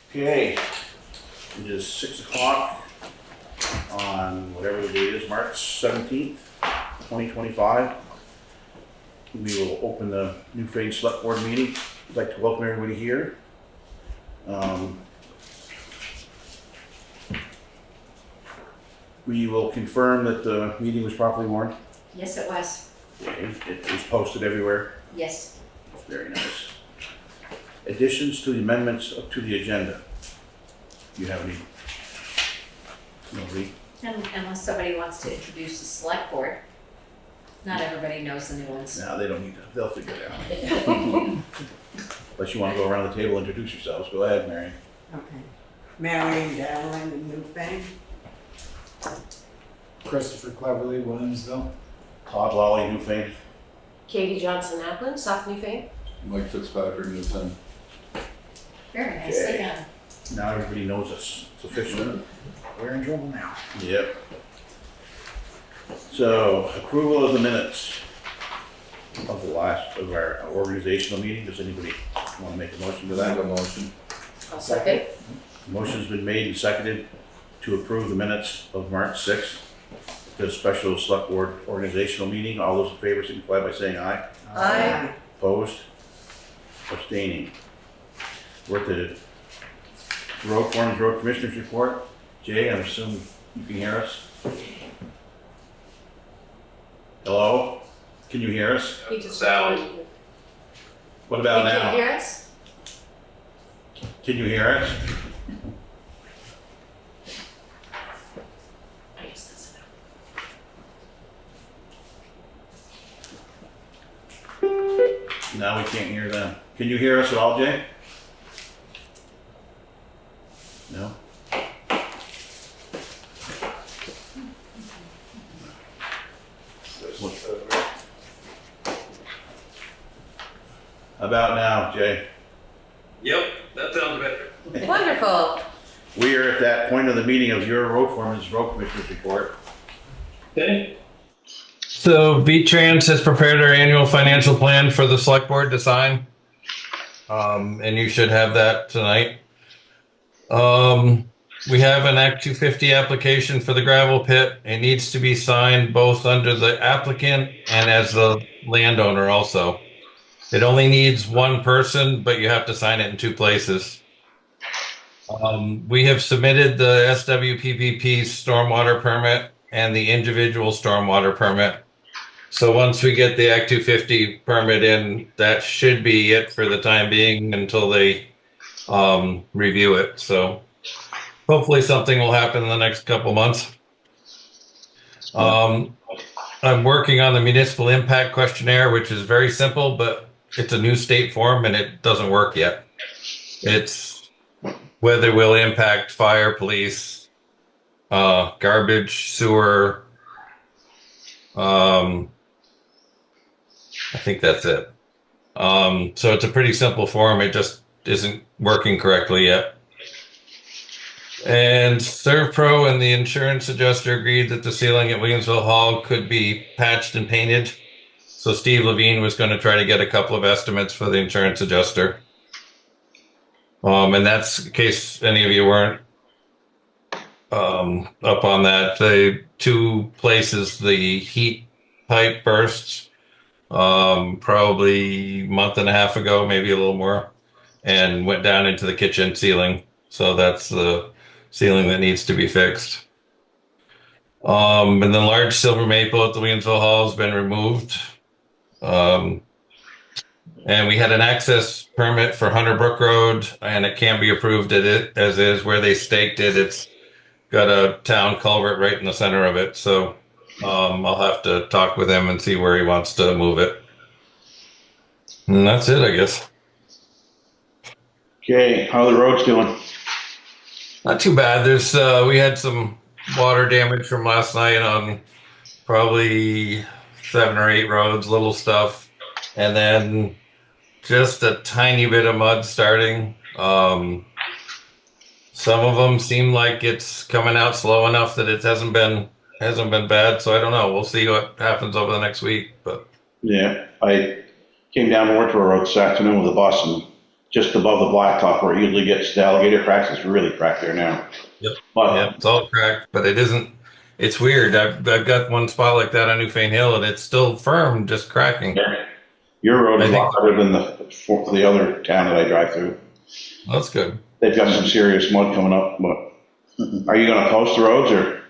Okay, it is 6 o'clock on whatever the date is, March 17th, 2025. We will open the Newfane Selectboard meeting. I'd like to welcome everybody here. We will confirm that the meeting was properly warned. Yes, it was. Okay, it was posted everywhere. Yes. Very nice. Additions to the amendments to the agenda. Do you have any? Nobody? Unless somebody wants to introduce the select board. Not everybody knows the new ones. No, they don't need to. They'll figure it out. Unless you want to go around the table and introduce yourselves. Go ahead, Mary. Okay. Marion Dowling in Newfane. Christopher Cleverly, Williamsville. Todd Lawley, Newfane. Katie Johnson-Aplin, South Newfane. Mike Fitzpatrick, Newton. Very nicely Okay. done. Now everybody knows us. It's official. We're in trouble now. Yep. So, approval of the minutes of the last of our organizational meeting. Does anybody want to make a motion to Have that? a motion. I'll second. Motion's been made and seconded to approve the minutes of March 6th, the special select board organizational meeting. All those in favor signify by saying aye. Aye. Opposed? Abstaining. We're at the road forms, road commissioners report. Jay, I'm assuming you can hear us? Hello? Can you hear us? He just Sally. What about You can now? hear us? Can you hear us? I guess that's enough. Now we can't hear them. Can you hear us at all, Jay? No? How about now, Jay? Yep, that sounds better. Wonderful. We are at that point of the meeting of your road foreman's road commissioners report. Okay. So V-Trans has prepared our annual financial plan for the select board to sign. And you should have that tonight. We have an Act 250 application for the gravel pit. It needs to be signed both under the applicant and as the landowner also. It only needs one person, but you have to sign it in two places. We have submitted the SWPPP stormwater permit and the individual stormwater permit. So once we get the Act 250 permit in, that should be it for the time being until they review it. So hopefully something will happen in the next couple months. I'm working on the municipal impact questionnaire, which is very simple, but it's a new state form and it doesn't work yet. It's whether it will impact fire, police, garbage, sewer. I think that's it. So it's a pretty simple form. It just isn't working correctly yet. And ServPro and the insurance adjuster agreed that the ceiling at Williamsville Hall could be patched and painted. So Steve Levine was going to try to get a couple of estimates for the insurance adjuster. And that's in case any of you weren't up on that. The two places the heat pipe burst probably a month and a half ago, maybe a little more, and went down into the kitchen ceiling. So that's the ceiling that needs to be fixed. And the large silver maple at the Williamsville Hall has been removed. And we had an access permit for Hunter Brook Road, and it can be approved as is. Where they staked it, it's got a town culvert right in the center of it. So I'll have to talk with him and see where he wants to move it. And that's it, I guess. Okay, how are the roads doing? Not too bad. There's we had some water damage from last night on probably 7 or 8 roads, little stuff. And then just a tiny bit of mud starting. Some of them seem like it's coming out slow enough that it hasn't been bad. So I don't know. We'll see what happens over the next week. But Yeah, I came down to Wartburg Road this afternoon with a bus, and just above the blacktop where it usually gets the alligator cracks. It's really cracked there now. Yep. But Yeah, it's all cracked, but it isn't. It's weird. I've got one spot like that on Newfane Hill, and it's still firm, just cracking. your road is a I lot think- better than the other town that I drive through. That's good. They've got some serious mud coming up, but are you gonna post the roads or?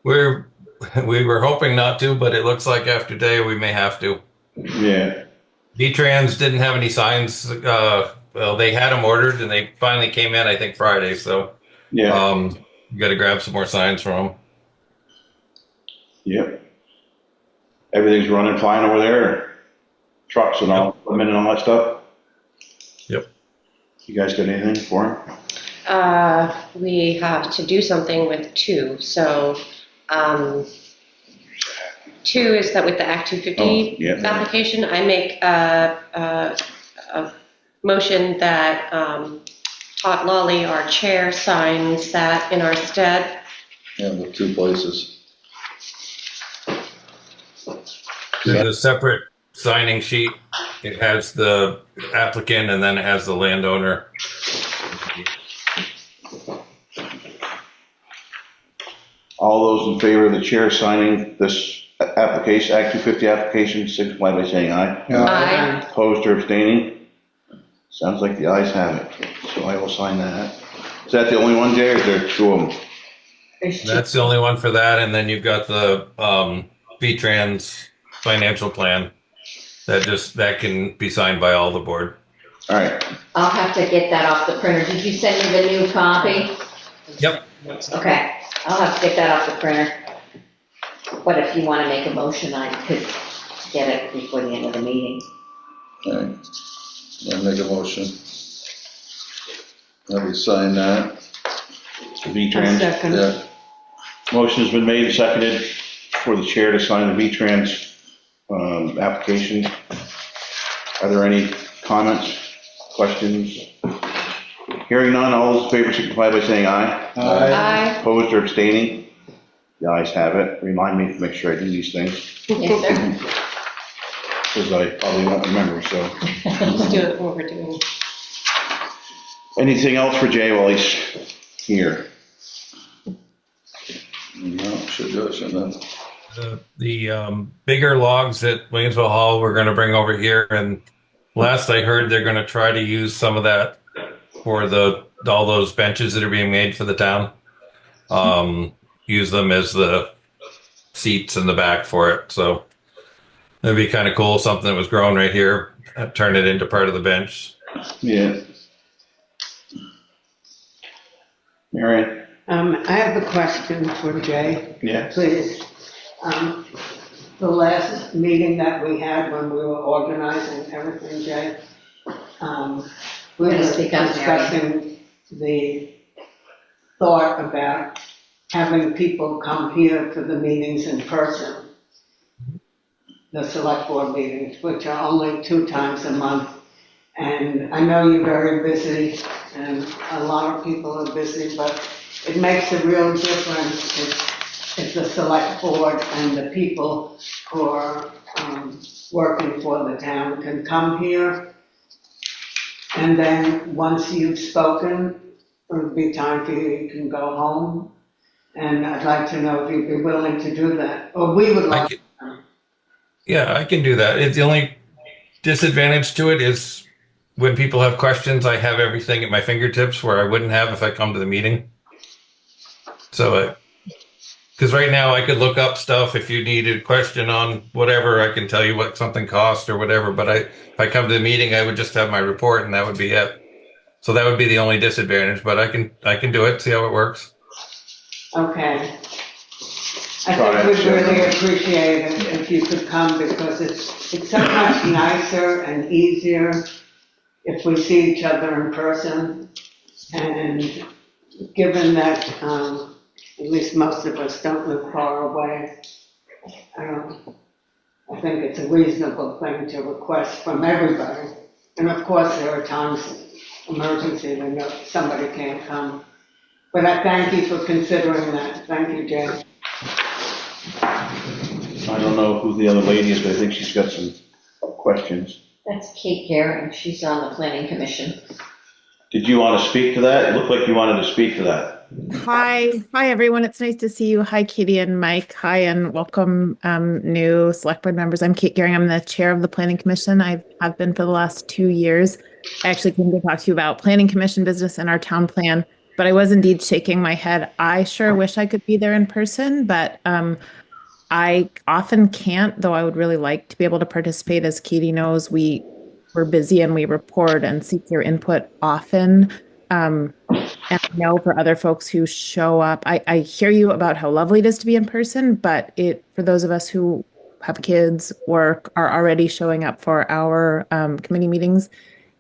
We were hoping not to, but it looks like after today we may have to. Yeah, V-Trans didn't have any signs. Well, they had them ordered, and they finally came in, I think, Friday. So, yeah, you got to grab some more signs from them. yep. Everything's running fine over there, trucks and all, equipment and all that stuff? Yep. You guys got anything for him? We have to do something with 2. So, 2 is that with the Act 250 Oh, yeah. application, I make a motion that Todd Lawley, our chair, signs that in our stead. Yeah, the 2 places. There's a separate signing sheet. It has the applicant, and then it has the landowner. All those in favor of the chair signing this application, Act 250 application, signify by saying aye. Aye. Opposed or abstaining? Sounds like the ayes have it, so I will sign that. Is that the only one, Jay, or is there 2 of them? That's the only one for that, and then you've got the V-Trans financial plan that can be signed by all the board. All right, I'll have to get that off the printer. Did you send me the new copy? Yep. Okay, I'll have to get that off the printer. But if you want to make a motion, I could get it before the end of the meeting. Okay. I make a motion. Have you sign that? V-Trans. second. Yeah. Motion's been made and seconded for the chair to sign the V-Trans application. Are there any comments, questions? Hearing none, all those in favor signify by saying aye. Aye. Opposed or abstaining? The ayes have it. Remind me to make sure I do these things, Yes, sir. because I probably won't remember, so. Let's do it when we're doing. Anything else for Jay while he's here? No, should do it, shouldn't it? The bigger logs at Williamsville Hall we're going to bring over here, and last I heard they're going to try to use some of that for all those benches that are being made for the town. Use them as the seats in the back for it. So that'd be kind of cool. Something that was grown right here, turn it into part of the bench. Yeah. Marion? I have a question for Jay, Yeah. please. The last meeting that we had when we were organizing everything, Jay, we You're were gonna speak up, Mary. discussing the thought about having people come here to the meetings in person. The select board meetings, which are only 2 times a month. And I know you're very busy and a lot of people are busy, but it makes a real difference if the select board and the people who are working for the town can come here. And then once you've spoken, it'll be time for you, you can go home. And I'd like to know if you'd be willing to do that, or we would like. Yeah, I can do that. It's the only disadvantage to it is when people have questions, I have everything at my fingertips where I wouldn't have if I come to the meeting. So, because right now I could look up stuff. If you needed a question on whatever, I can tell you what something cost or whatever. But if I come to the meeting, I would just have my report and that would be it. So that would be the only disadvantage. But I can do it. See how it works. Okay. I think we'd really appreciate it if you could come, because it's so much nicer and easier if we see each other in person. And given that at least most of us don't live far away, I think it's a reasonable thing to request from everybody. And of course, there are times, emergency, when somebody can't come. But I thank you for considering that. Thank you, Jay. I don't know who the other lady is, but I think she's got some questions. That's Kate Garing, she's on the planning commission. Did you want to speak to that? It looked like you wanted to speak to that. Hi everyone. It's nice to see you. Hi, Katie and Mike. Hi, and welcome, new select board members. I'm Kate Garing. I'm the chair of the Planning Commission. I've been for the last 2 years. I actually came to talk to you about Planning Commission business and our town plan, but I was indeed shaking my head. I sure wish I could be there in person, but I often can't, though I would really like to be able to participate. As Katie knows, we're busy and we report and seek your input often. And I know for other folks who show up, I hear you about how lovely it is to be in person, but for those of us who have kids, work, are already showing up for our committee meetings,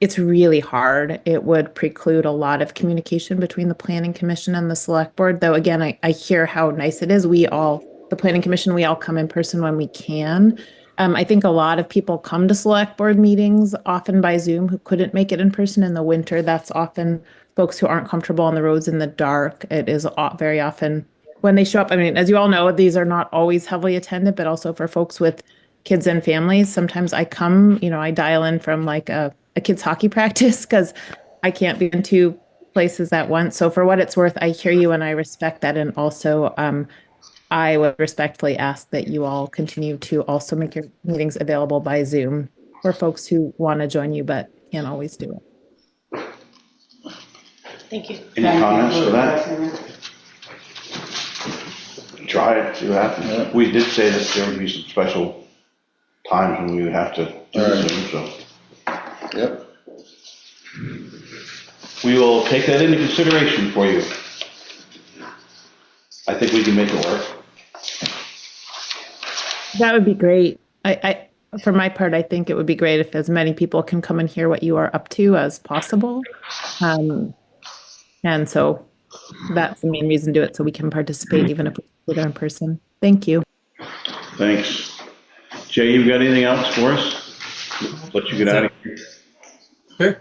it's really hard. It would preclude a lot of communication between the Planning Commission and the Select Board, though again, I hear how nice it is. The Planning Commission, we all come in person when we can. I think a lot of people come to Select Board meetings, often by Zoom, who couldn't make it in person in the winter. That's often folks who aren't comfortable on the roads in the dark. It is very often when they show up. I mean, as you all know, these are not always heavily attended, but also for folks with kids and families. Sometimes I come, I dial in from like a kid's hockey practice because I can't be in 2 places at once. So for what it's worth, I hear you and I respect that. And also, I would respectfully ask that you all continue to also make your meetings available by Zoom for folks who want to join you but can't always do it. Thank you. Any Thank you comments for for that? addressing it. Try it, see what happens. Yeah. We did say that there would be some special times when we would have to do All right. Zoom, so. Yep. We will take that into consideration for you. I think we can make it work. That would be great. For my part, I think it would be great if as many people can come and hear what you are up to as possible. And so that's the main reason to do it, so we can participate even if we're there in person. Thank you. Thanks. Jay, you got anything else for us? Let you get out of here. Okay,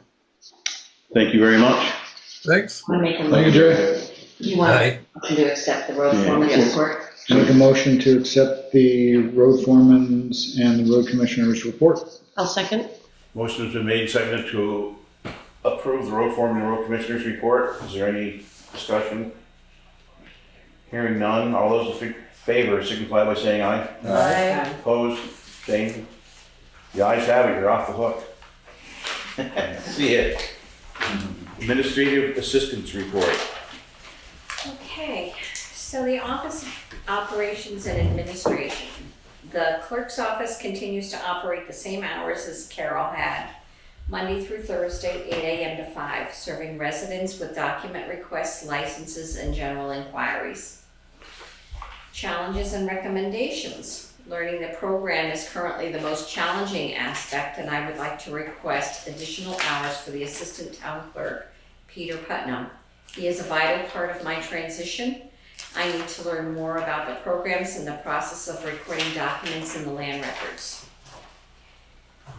Thank you very much. thanks. Want to make a Thank you, motion? Jay. You want Aye. to accept the road Yeah. foreman Yes. report? Make a motion to accept the road foreman's and the road commissioner's report. I'll second. Motion has been made, seconded to approve the road foreman and road commissioner's report. Is there any discussion? Hearing none, all those in favor signify by saying aye. Aye. Opposed, same. The ayes have it, you're off the hook. See it. Administrative assistance report. Okay, so the Office of Operations and Administration. The clerk's office continues to operate the same hours as Carol had, Monday through Thursday, 8 a.m. to 5, serving residents with document requests, licenses, and general inquiries. Challenges and recommendations. Learning the program is currently the most challenging aspect, and I would like to request additional hours for the Assistant Town Clerk, Peter Putnam. He is a vital part of my transition. I need to learn more about the programs and the process of recording documents in the land records.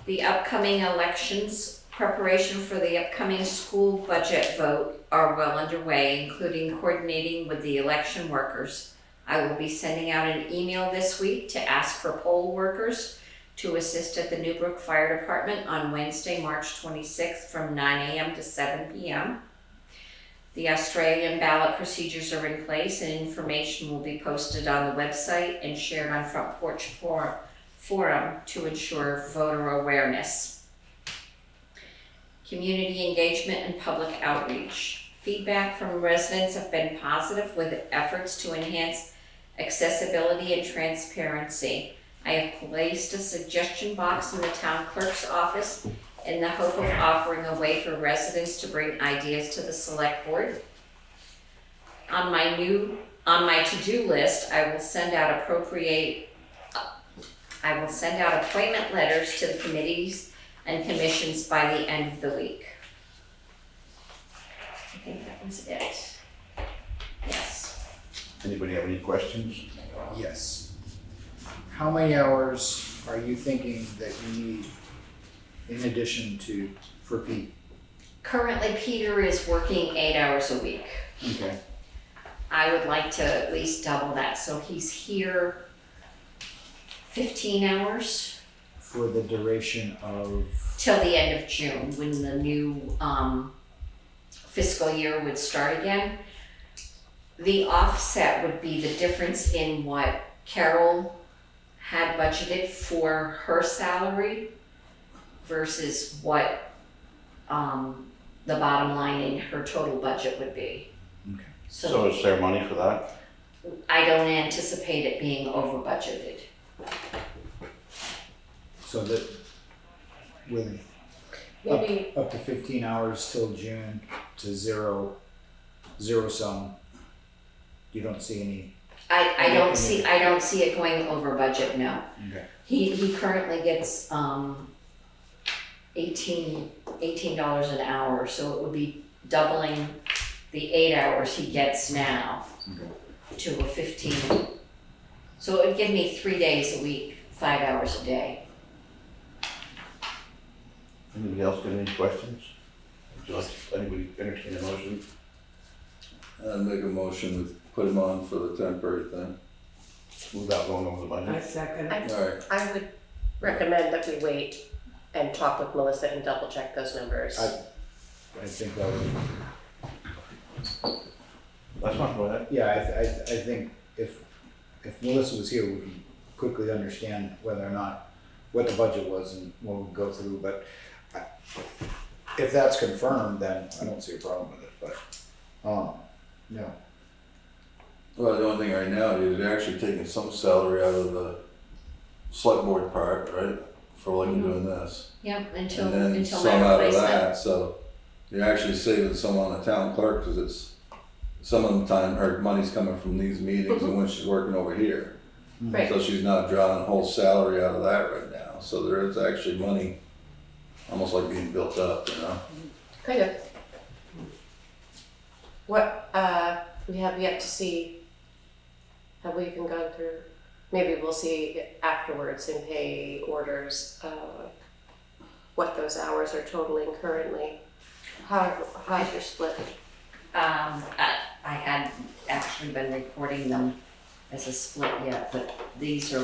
The upcoming elections, preparation for the upcoming school budget vote are well underway, including coordinating with the election workers. I will be sending out an email this week to ask for poll workers to assist at the Newbrook Fire Department on Wednesday, March 26th from 9 a.m. to 7 p.m. The Australian ballot procedures are in place and information will be posted on the website and shared on Front Porch Forum to ensure voter awareness. Community engagement and public outreach. Feedback from residents have been positive with efforts to enhance accessibility and transparency. I have placed a suggestion box in the town clerk's office in the hope of offering a way for residents to bring ideas to the select board. On my to-do list, I will send out appointment letters to the committees and commissions by the end of the week. I think that was it. Yes. Anybody have any questions? Yes. How many hours are you thinking that you need in addition to, for Pete? Currently, Peter is working 8 hours a week. Okay. I would like to at least double that, so he's here 15 hours. for the duration of, till the end of June, when the new fiscal year would start again. The offset would be the difference in what Carol had budgeted for her salary versus what the bottom line in her total budget would be. okay. So is there money for that? I don't anticipate it being over budgeted. So that with Maybe, up to 15 hours till June to zero sum, you don't see any, I don't see it going over budget, no. okay. He currently gets $18 an hour, so it would be doubling the 8 hours he gets now to a 15. So it would give me 3 days a week, 5 hours a day. Anybody else got any questions? Would you like anybody entertain a motion? I'd make a motion to put him on for the temporary thing. Without going over the I budget? second. Alright, I would recommend that we wait and talk with Melissa and double check those numbers. I think that would, That's fine, go ahead. yeah, I think if Melissa was here, we could quickly understand whether or not, what the budget was and what we'd go through, but if that's confirmed, then I don't see a problem with it, but, no. well, the only thing right now is they're actually taking some salary out of the select board part, right? For like doing this. Yep, until And then my some out of replacement. that, so you're actually saving some on the town clerk, cause it's, some of the time her money's coming from these meetings and when she's working over here. Right. So she's not drawing a whole salary out of that right now, so there is actually money, almost like being built up, you know? Kind of. What, we have yet to see, have we even gone through, maybe we'll see afterwards in pay orders, what those hours are totaling currently. How's your split? I hadn't actually been recording them as a split yet, but these are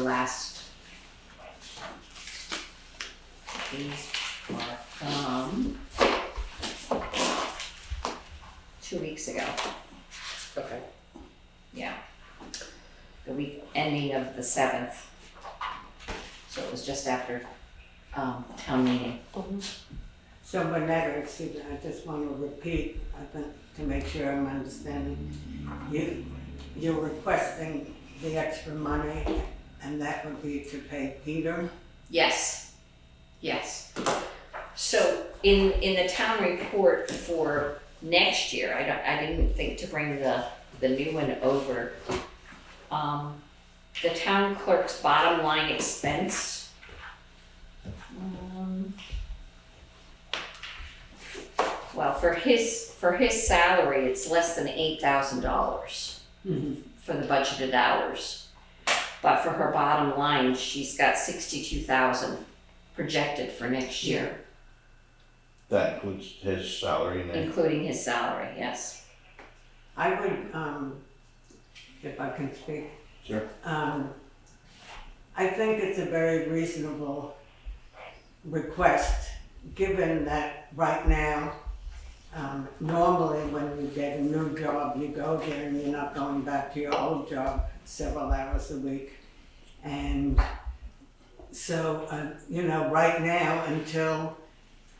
these are from 2 weeks ago, Okay. yeah. The week ending of the 7th. So it was just after town meeting. So Bernetta, excuse me, I just want to repeat, I think, to make sure I'm understanding. You're requesting the extra money, and that would be to pay Peter? Yes, yes. So in the town report for next year, I didn't think to bring the new one over. The town clerk's bottom line expense. Well, for his salary, it's less than $8,000 for the budgeted hours. But for her bottom line, she's got 62,000 projected for next year, That includes his salary and then, including his salary, yes. I would, if I can speak. Sure. I think it's a very reasonable request, given that right now, normally when you get a new job, you go there and you're not going back to your old job several hours a week. And so, right now, until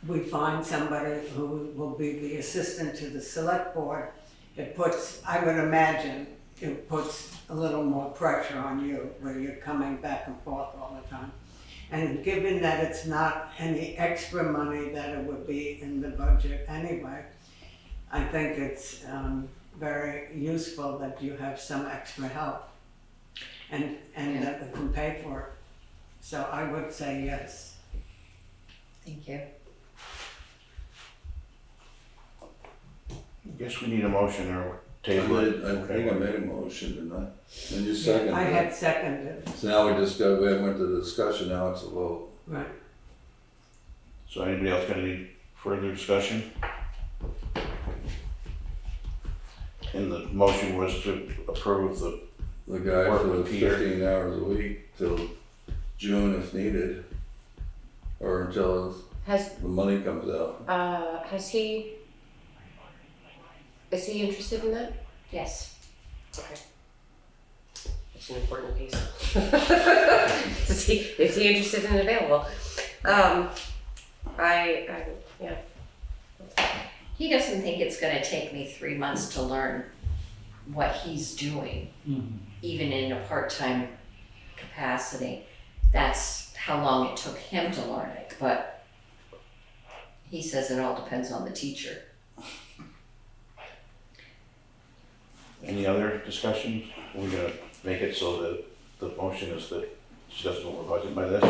we find somebody who will be the assistant to the select board, it puts, I would imagine, it puts a little more pressure on you where you're coming back and forth all the time. And given that it's not any extra money that it would be in the budget anyway, I think it's very useful that you have some extra help and that we can pay for it. So I would say yes. Thank you. I guess we need a motion or I table it. think I made a motion, didn't I? And you seconded I it. had seconded, So now we went to the discussion, now it's a vote. right. So anybody else got any further discussion? And the motion was to approve The guy Work for the with Peter. 15 hours a week till June if needed. or until Has, the money comes out. is he interested in that? Yes. Okay. It's an important piece. Is he interested and available? Yeah. He doesn't think it's gonna take me 3 months to learn what he's doing, even in a part-time capacity. That's how long it took him to learn it, but he says it all depends on the teacher. Any other discussions? We're gonna make it so that the motion is that she doesn't over budget by this.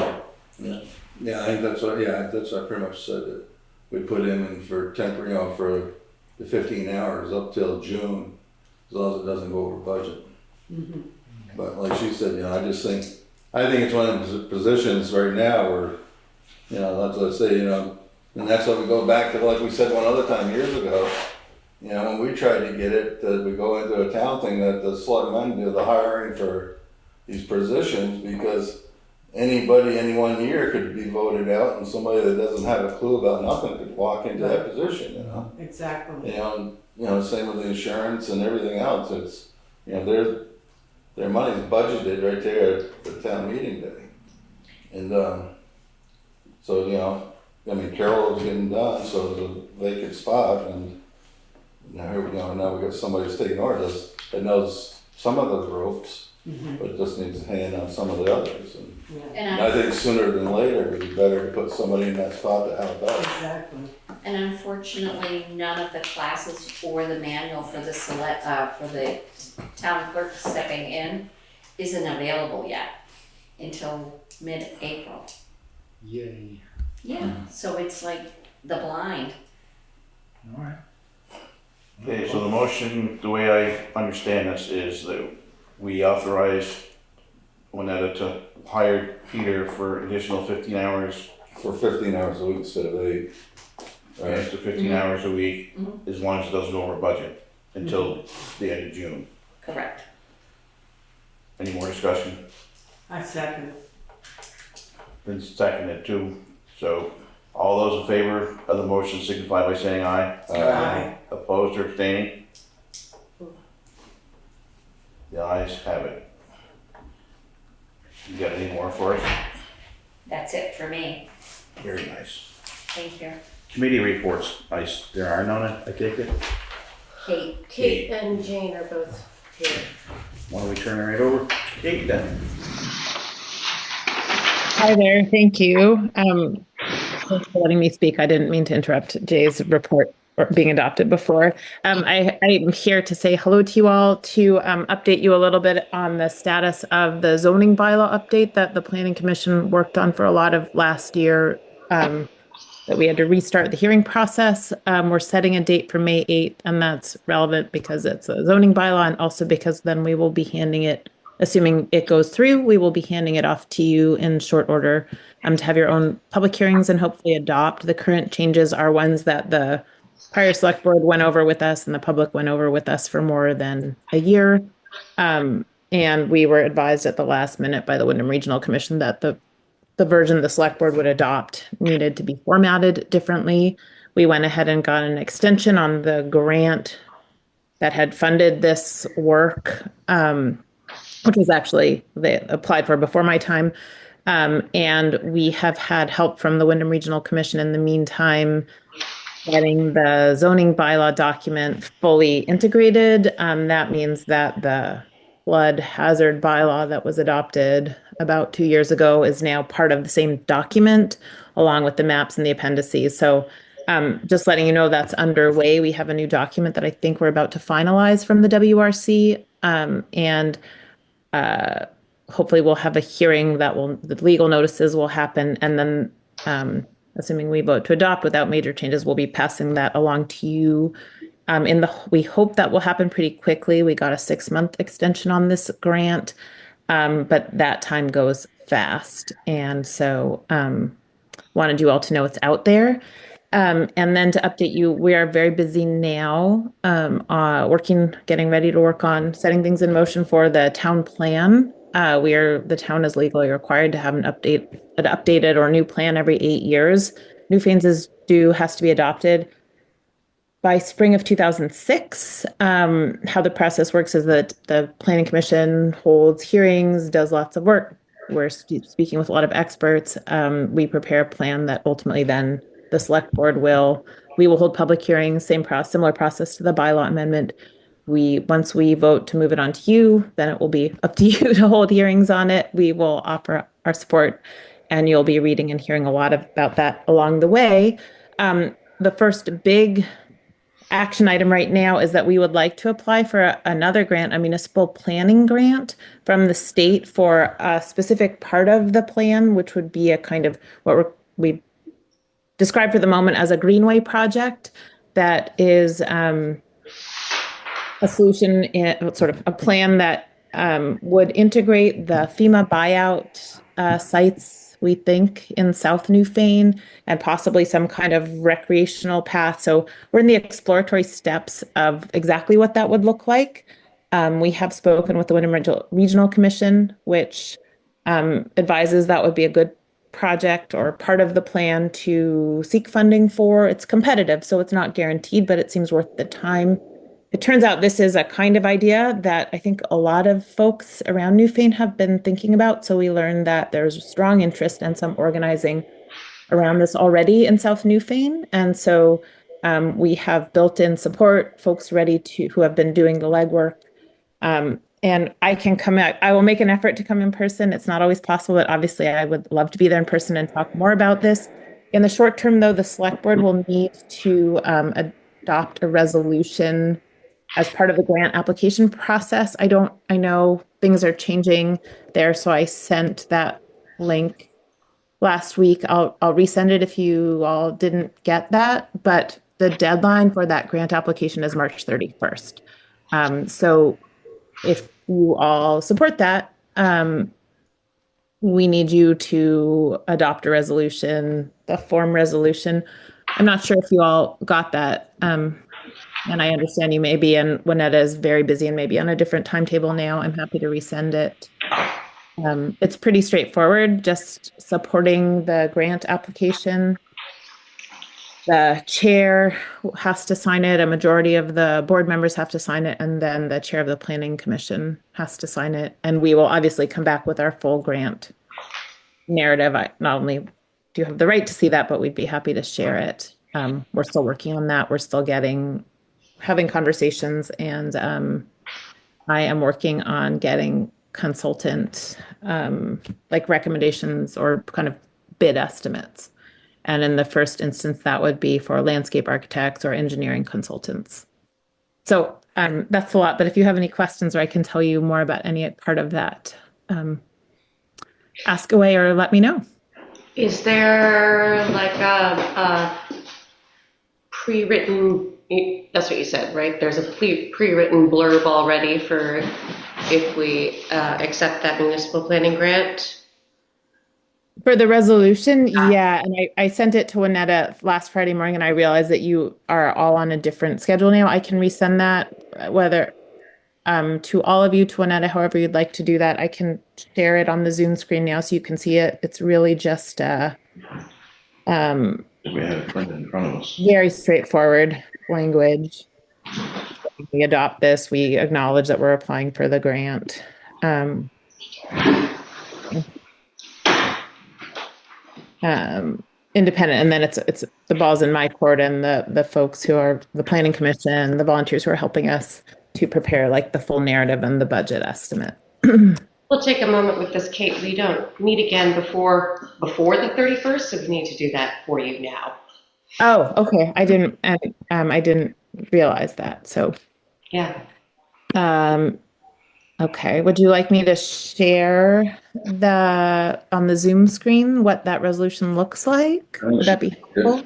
Yeah, I think that's what I pretty much said, that we put him in for temporary, for the 15 hours up till June, as long as it doesn't go over budget. But like she said, I think it's one of those positions right now where, let's say, and that's what we go back to, like we said one other time years ago, when we tried to get it, that we go into a town thing that the selectmen do the hiring for these positions, because anybody any 1 year could be voted out, and somebody that doesn't have a clue about nothing could walk into that position, Exactly. Same with the insurance and everything else. It's, their money's budgeted right there at the town meeting day. And, so, Carol was getting done, so there's a vacant spot, and now we got somebody who's taking orders that knows some of those ropes, but just needs a hand on some of the others. And I think sooner than later, it'd be better to put somebody in that spot to help out. Exactly. And unfortunately, none of the classes or the manual for the town clerk stepping in isn't available yet until mid-April. Yay. Yeah, so it's like the blind. All right. Okay, so the motion, the way I understand this, is that we authorize Winetta to hire Peter for additional 15 hours. For 15 hours a week instead of 8. Right, Right. so 15 hours a week, as long as it doesn't go over budget, until the end of June. Correct. Any more discussion? I second. Been seconded too. So all those in favor of the motion signify by saying aye. Aye. Opposed or abstaining? The ayes have it. You got any more for us? That's it for me. Very nice. Thank you. Committee reports, there are none, I take it? Kate. Kate and Jane are both here. Why don't we turn it right over to Kate then? Hi there, thank you. Thanks for letting me speak. I didn't mean to interrupt Jay's report or being adopted before. I'm here to say hello to you all, to update you a little bit on the status of the zoning bylaw update that the Planning Commission worked on for a lot of last year, that we had to restart the hearing process. We're setting a date for May 8th, and that's relevant because it's a zoning bylaw, and also because then we will be handing it, assuming it goes through, we will be handing it off to you in short order to have your own public hearings and hopefully adopt. The current changes are ones that the prior select board went over with us and the public went over with us for more than a year. And we were advised at the last minute by the Wyndham Regional Commission that the version the select board would adopt needed to be formatted differently. We went ahead and got an extension on the grant that had funded this work, which was actually, they applied for before my time. And we have had help from the Wyndham Regional Commission in the meantime, getting the zoning bylaw document fully integrated. That means that the flood hazard bylaw that was adopted about 2 years ago is now part of the same document, along with the maps and the appendices. So just letting you know that's underway. We have a new document that I think we're about to finalize from the WRC. And hopefully we'll have a hearing the legal notices will happen. And then assuming we vote to adopt without major changes, we'll be passing that along to you. We hope that will happen pretty quickly. We got a 6-month extension on this grant, but that time goes fast. And so wanted you all to know it's out there. And then to update you, we are very busy now, getting ready to work on setting things in motion for the town plan The town is legally required to have an updated or new plan every 8 years. Newfane's has to be adopted by spring of 2006. How the process works is that the Planning Commission holds hearings, does lots of work. We're speaking with a lot of experts. We prepare a plan that ultimately then the select board we will hold public hearings, similar process to the bylaw amendment. Once we vote to move it on to you, then it will be up to you to hold hearings on it. We will offer our support, and you'll be reading and hearing a lot about that along the way. The first big action item right now is that we would like to apply for another grant, a municipal planning grant from the state for a specific part of the plan, which would be a kind of what we describe for the moment as a greenway project that is a solution, sort of a plan that would integrate the FEMA buyout sites, we think, in South Newfane, and possibly some kind of recreational path. So we're in the exploratory steps of exactly what that would look like. We have spoken with the Wyndham Regional Commission, which advises that would be a good project or part of the plan to seek funding for. It's competitive, so it's not guaranteed, but it seems worth the time. It turns out this is a kind of idea that I think a lot of folks around Newfane have been thinking about. So we learned that there's strong interest and some organizing around this already in South Newfane. And so we have built-in support, folks ready who have been doing the legwork. And I can come out, I will make an effort to come in person. It's not always possible, but obviously I would love to be there in person and talk more about this. In the short term, though, the select board will need to adopt a resolution as part of the grant application process. I know things are changing there, so I sent that link last week. I'll resend it if you all didn't get that, but the deadline for that grant application is March 31st. So if you all support that, we need you to adopt a resolution, the form resolution. I'm not sure if you all got that. And I understand you may be, and Winetta is very busy and maybe on a different timetable now. I'm happy to resend it. It's pretty straightforward, just supporting the grant application. The chair has to sign it, a majority of the board members have to sign it, and then the chair of the planning commission has to sign it. And we will obviously come back with our full grant narrative. Not only do you have the right to see that, but we'd be happy to share it. We're still working on that. We're still having conversations, and I am working on getting consultant recommendations or kind of bid estimates. And in the first instance, that would be for landscape architects or engineering consultants. So that's a lot, but if you have any questions or I can tell you more about any part of that, ask away or let me know. Is there like a pre-written, that's what you said, right? There's a pre-written blurb already for if we accept that municipal planning grant? For the resolution, yeah, and I sent it to Winetta last Friday morning, and I realized that you are all on a different schedule now. I can resend that, whether to all of you, to Winetta, however you'd like to do that. I can share it on the Zoom screen now so you can see it. It's really just We have it printed in front of us. very straightforward language. We adopt this, we acknowledge that we're applying for the grant. Independent, and then it's the ball's in my court, and the folks who are the planning commission, the volunteers who are helping us to prepare like the full narrative and the budget estimate. We'll take a moment with this, Kate. We don't meet again before the 31st, so we need to do that for you now. Oh, okay. I didn't realize that. So Yeah. okay. Would you like me to share on the Zoom screen what that resolution looks like? Would that be helpful?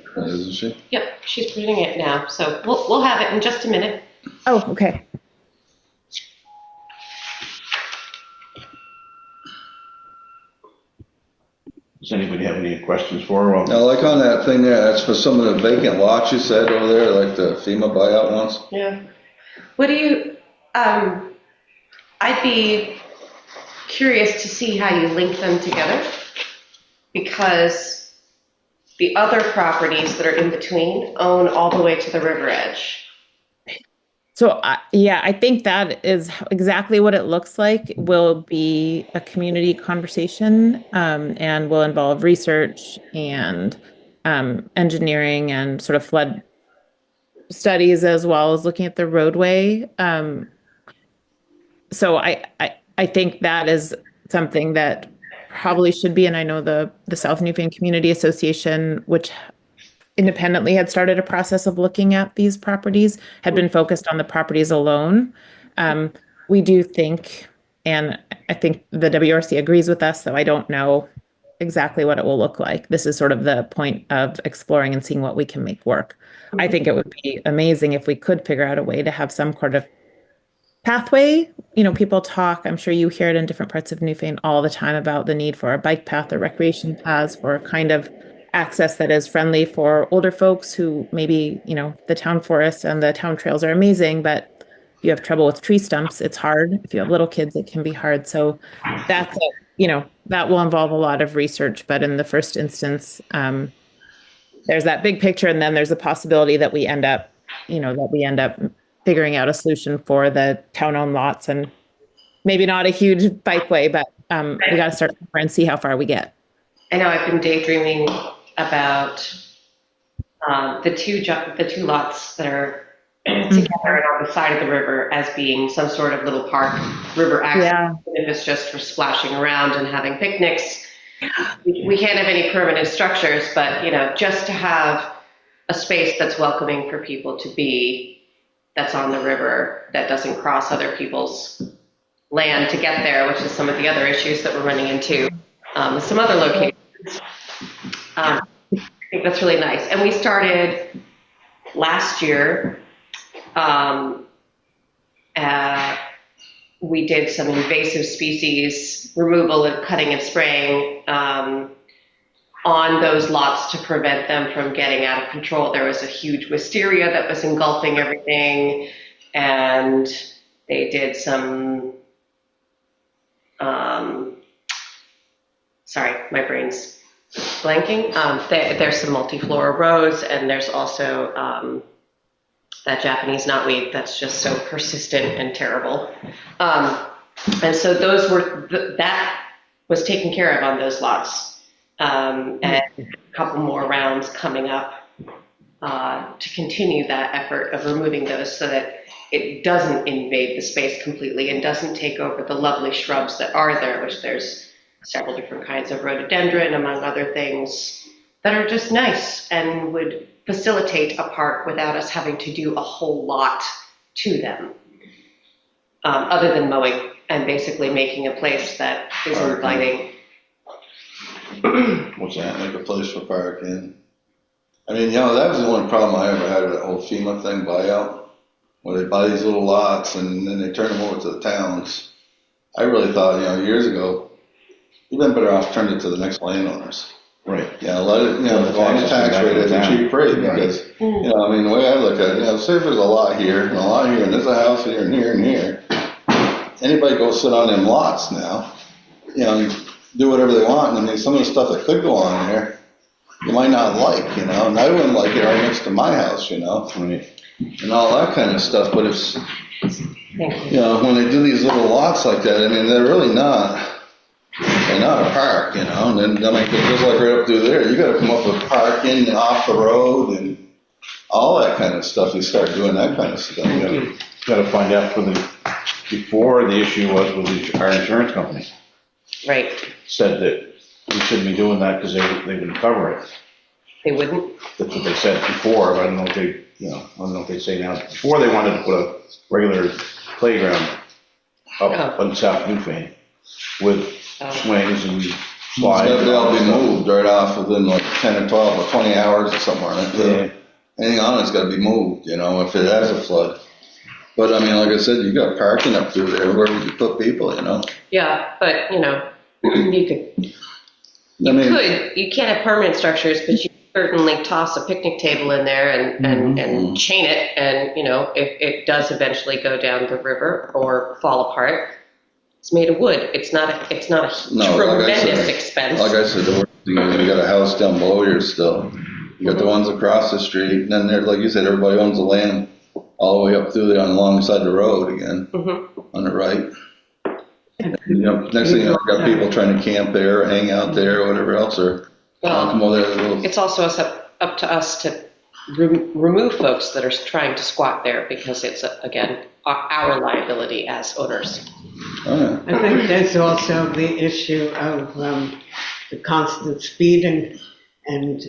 Yep, she's printing it now, so we'll have it in just a minute. Oh, okay. Does anybody have any questions for her? Now, like on that thing there, that's for some of the vacant lots you said over there, like the FEMA buyout ones? Yeah. What do you, I'd be curious to see how you link them together, because the other properties that are in between own all the way to the river edge. So, yeah, I think that is exactly what it looks like. It will be a community conversation, and will involve research and engineering and sort of flood studies, as well as looking at the roadway. So I think that is something that probably should be, and I know the South Newfane Community Association, which independently had started a process of looking at these properties, had been focused on the properties alone. We do think, and I think the WRC agrees with us, though I don't know exactly what it will look like. This is sort of the point of exploring and seeing what we can make work. I think it would be amazing if we could figure out a way to have some sort of pathway. People talk, I'm sure you hear it in different parts of Newfane all the time, about the need for a bike path or recreation paths for kind of access that is friendly for older folks who maybe, the town forests and the town trails are amazing, but if you have trouble with tree stumps, it's hard. If you have little kids, it can be hard. So that's, that will involve a lot of research. But in the first instance, there's that big picture, and then there's a possibility that we end up figuring out a solution for the town-owned lots, and maybe not a huge bikeway, but we got to start somewhere and see how far we get. I know I've been daydreaming about the two lots that are together and on the side of the river as being some sort of little park, river access. Yeah. If it's just for splashing around and having picnics. We can't have any permanent structures, but just to have a space that's welcoming for people to be, that's on the river, that doesn't cross other people's land to get there, which is some of the other issues that we're running into with some other locations. I think that's really nice. And we started last year, we did some invasive species removal and cutting and spraying on those lots to prevent them from getting out of control. There was a huge wisteria that was engulfing everything, and they did some, sorry, my brain's blanking. There's some multiflora rose, and there's also that Japanese knotweed that's just so persistent and terrible. And so those were, that was taken care of on those lots. And a couple more rounds coming up to continue that effort of removing those so that it doesn't invade the space completely and doesn't take over the lovely shrubs that are there, which there's several different kinds of rhododendron, among other things, that are just nice and would facilitate a park without us having to do a whole lot to them, other than mowing and basically making a place that is inviting. What's that, like a place for parking? I mean, that was the only problem I ever had with that whole FEMA thing, buyout, where they buy these little lots and then they turn them over to the towns. I really thought, years ago, you've been better off turning it to the next landowners. Right. Yeah, let it, go on the tax rate at a cheap rate, because, the way I look at it, say if there's a lot here and a lot here, and there's a house here and here and here, anybody go sit on them lots now, do whatever they want, and some of the stuff that could go on there, you might not like, and I wouldn't like it right next to my house, and all that kind of stuff, but it's, when they do these little lots like that, they're really not. They're not a park, and then just like right up through there, you gotta come up with parking and off the road and all that kind of stuff. You start doing that kind of stuff. You gotta find out before the issue was with our insurance company. Right. Said that we shouldn't be doing that because they wouldn't cover it. They wouldn't? That's what they said before. I don't know what they say now. Before they wanted to put a regular playground up on South Newfane with swings and slides. They'll be moved right off within like 10 or 12 or 20 hours or somewhere like that. Anything on it's got to be moved, if it has a flood. But like I said, you got parking up through there where you put people, Yeah, but you could. You can't have permanent structures, but you certainly toss a picnic table in there and chain it, and if it does eventually go down the river or fall apart, It's made of wood. It's not a No, like I tremendous said- expense. Like I said, the worst thing is you got a house down below here still. You got the ones across the street, and then there, like you said, everybody owns the land all the way up through there on alongside the road again, on the right. And, you know, next thing you know, you got people trying to camp there, hang out there, or whatever else, or come over there. It's also up to us to remove folks that are trying to squat there because it's, again, our liability as owners. Oh, I think there's also the issue of the constant speeding and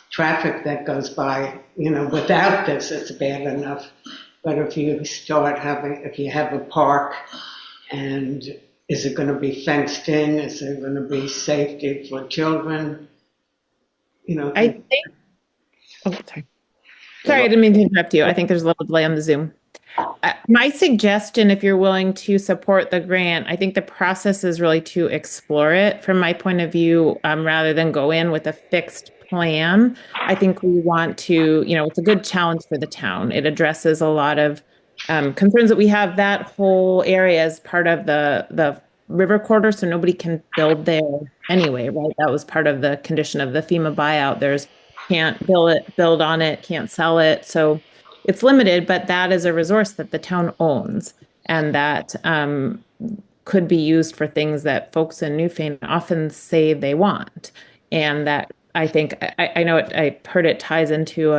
traffic that goes by. You know, without this, it's bad enough. But if you if you have a park, and is it going to be fenced in? Is there going to be safety for children? You know, I think, oh, sorry, I didn't mean to interrupt you. I think there's a little delay on the Zoom. My suggestion, if you're willing to support the grant, I think the process is really to explore it from my point of view, rather than go in with a fixed plan. I think we want to, it's a good challenge for the town. It addresses a lot of concerns that we have. That whole area is part of the river corridor, so nobody can build there anyway, right? That was part of the condition of the FEMA buyout. Can't build on it, can't sell it. So it's limited, but that is a resource that the town owns and that could be used for things that folks in Newfane often say they want. And that I think, I know I heard it ties into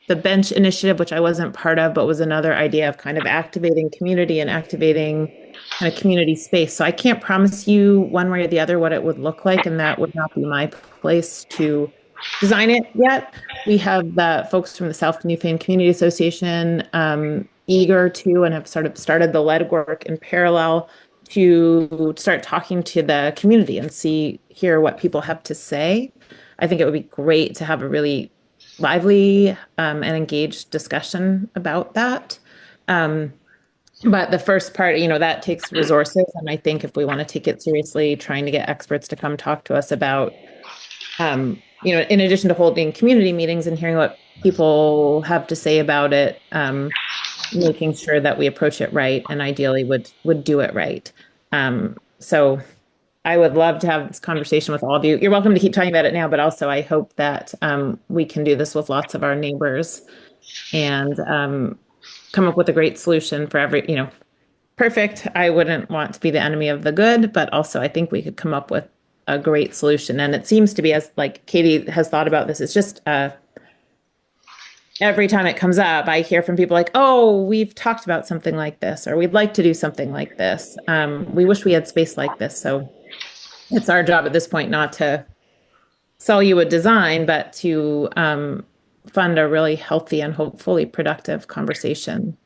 the bench initiative, which I wasn't part of, but was another idea of kind of activating community and activating kind of community space. So I can't promise you one way or the other what it would look like, and that would not be my place to design it yet. We have the folks from the South Newfane Community Association eager to and have sort of started the legwork in parallel to start talking to the community and hear what people have to say. I think it would be great to have a really lively and engaged discussion about that. But the first part, that takes resources. And I think if we want to take it seriously, trying to get experts to come talk to us about, in addition to holding community meetings and hearing what people have to say about it, making sure that we approach it right and ideally would do it right. So I would love to have this conversation with all of you. You're welcome to keep talking about it now, but also I hope that we can do this with lots of our neighbors and come up with a great solution for perfect. I wouldn't want to be the enemy of the good, but also I think we could come up with a great solution. And it seems to be, as like Katie has thought about this, it's just every time it comes up, I hear from people like, oh, we've talked about something like this, or we'd like to do something like this. We wish we had space like this. So it's our job at this point not to sell you a design, but to fund a really healthy and hopefully productive conversation.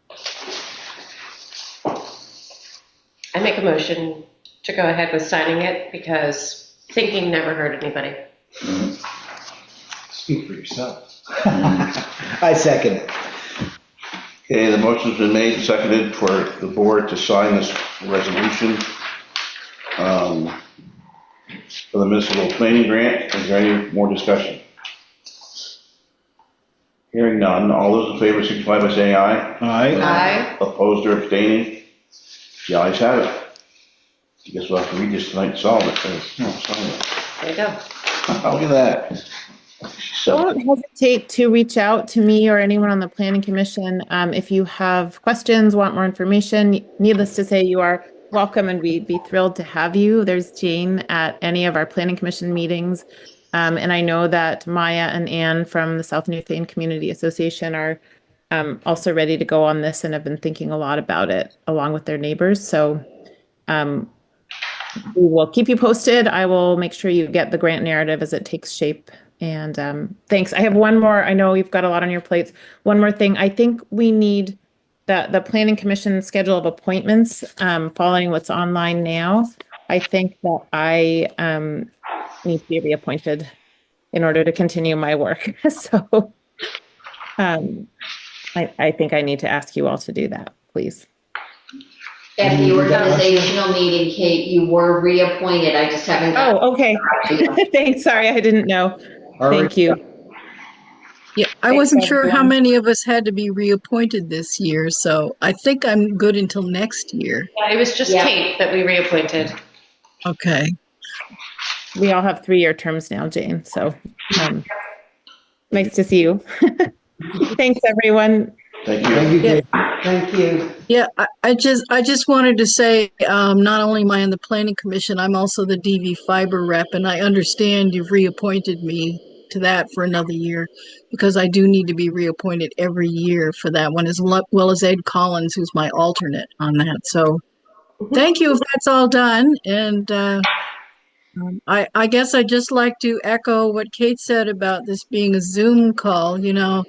I make a motion to go ahead with signing it because thinking never hurt anybody. Speak for yourself. I second it. Okay, the motion's been made and seconded for the board to sign this resolution for the municipal planning grant. Is there any more discussion? Hearing none, all those in favor signify by saying aye. Aye. Opposed or abstaining? The ayes have it. I guess we'll have to read this tonight and solve it. Sign it. There you go. Look at that. Don't hesitate to reach out to me or anyone on the Planning Commission if you have questions, want more information. Needless to say, you are welcome and we'd be thrilled to have you. There's Jane at any of our Planning Commission meetings. And I know that Maya and Anne from the South Newfane Community Association are also ready to go on this and have been thinking a lot about it along with their neighbors. So we will keep you posted. I will make sure you get the grant narrative as it takes shape. And thanks. I have one more. I know you've got a lot on your plates. One more thing. I think we need the Planning Commission schedule of appointments following what's online now. I think that I need to be reappointed in order to continue my work. So I think I need to ask you all to do that, please. At the organizational meeting, Kate, you were reappointed. I just haven't. Oh, okay. Thanks. Sorry, I didn't know. Thank you. Yeah, I Thanks, wasn't sure how everyone. many of us had to be reappointed this year, so I think I'm good until next year. Yeah, it was just Yeah. Kate that we reappointed. Okay. We all have 3-year terms now, Jane. So nice to see you. Thanks, everyone. Thank you. Thank you, Yeah. Jane. Thank you. Yeah, I just wanted to say, not only am I on the planning commission, I'm also the DV fiber rep, and I understand you've reappointed me to that for another year, because I do need to be reappointed every year for that one, as well as Ed Collins, who's my alternate on that. So thank you if that's all done. And I guess I'd just like to echo what Kate said about this being a Zoom call. You know,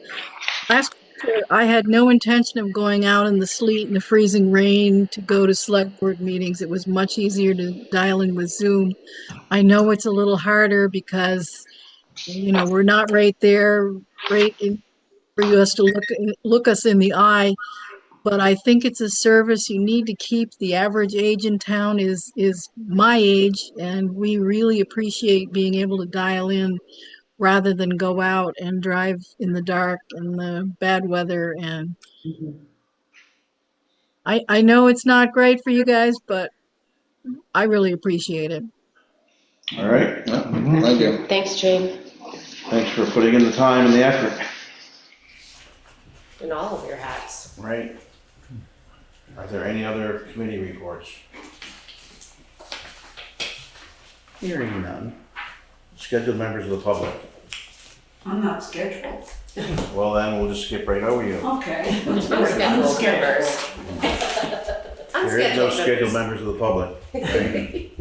last winter, I had no intention of going out in the sleet and the freezing rain to go to select board meetings. It was much easier to dial in with Zoom. I know it's a little harder because, you know, we're not right there, right in, for us to look us in the eye. But I think it's a service you need to keep. The average age in town is my age, and we really appreciate being able to dial in rather than go out and drive in the dark and the bad weather. And I know it's not great for you guys, but I really appreciate it. All right. Yeah. Thank you. Thanks, Jane. Thanks for putting in the time and the effort. In all of your hats. Right. Are there any other committee reports? Hearing none. Scheduled members of the public. I'm not scheduled. Well, then we'll just skip right over you. Okay. Unscheduled members. There is no Unscheduled scheduled members. members of the public. Okay.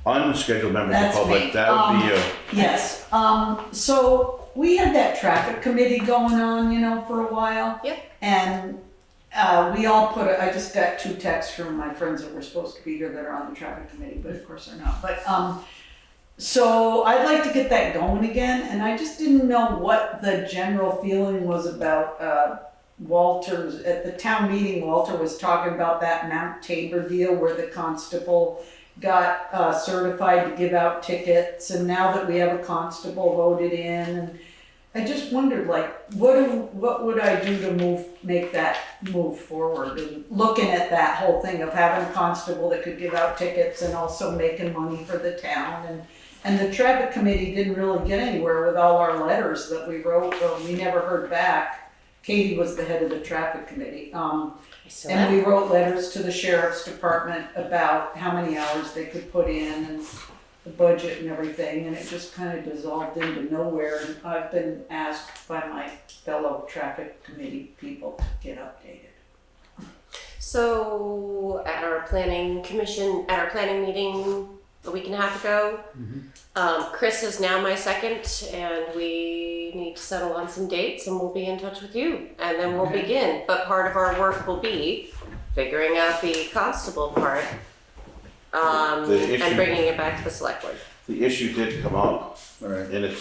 Unscheduled members of the That's public, me. that would be you. Yes, so we had that traffic committee going on, you know, for a while. Yep. And we all I just got 2 texts from my friends that were supposed to be here that are on the traffic committee, but of course they're not. But, so I'd like to get that going again, and I just didn't know what the general feeling was about, Walter's, at the town meeting, Walter was talking about that Mount Tabor deal where the constable got certified to give out tickets, and now that we have a constable voted in, and I just wondered, like, what would I do to make that move forward? And looking at that whole thing of having a constable that could give out tickets and also making money for the town, and the traffic committee didn't really get anywhere with all our letters that we wrote, but we never heard back. Katie was the head of the traffic committee. And we wrote letters to the sheriff's department about how many hours they could put in and the budget and everything, and it just kind of dissolved into nowhere. And I've been asked by my fellow traffic committee people to get updated. So at our planning meeting a week and a half ago, Chris is now my second, and we need to settle on some dates, and we'll be in touch with you, and then we'll begin. But part of our work will be figuring out the constable part, and bringing it back to the select board. The issue did come up, Right. and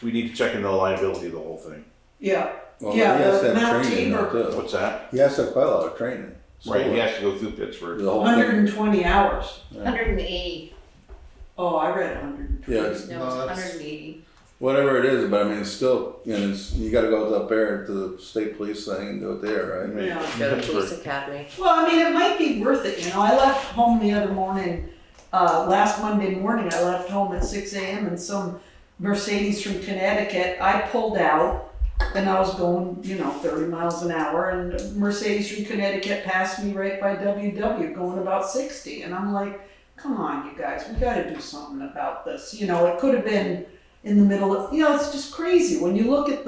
we need to check into the liability of the whole thing. Yeah. Well, Yeah, he has to the have Mount training though, Tabor- too. What's that? He has to have quite a lot of training. Right, he has to go through Pittsburgh. The whole thing. 120 hours. 180. Oh, I read 120. Yeah, No, it's 180. whatever it is, but I mean, it's still, you know, you gotta go up there to the state police thing and do it there, right? Yeah. Go to police academy. Well, I mean, it might be worth it, you know. I left home the other morning, last Monday morning, I left home at 6 a.m. and some Mercedes from Connecticut, I pulled out and I was going, 30 miles an hour, and a Mercedes from Connecticut passed me right by WW going about 60. And I'm like, come on, you guys, we gotta do something about this. It could have been in the middle of, it's just crazy. When you look at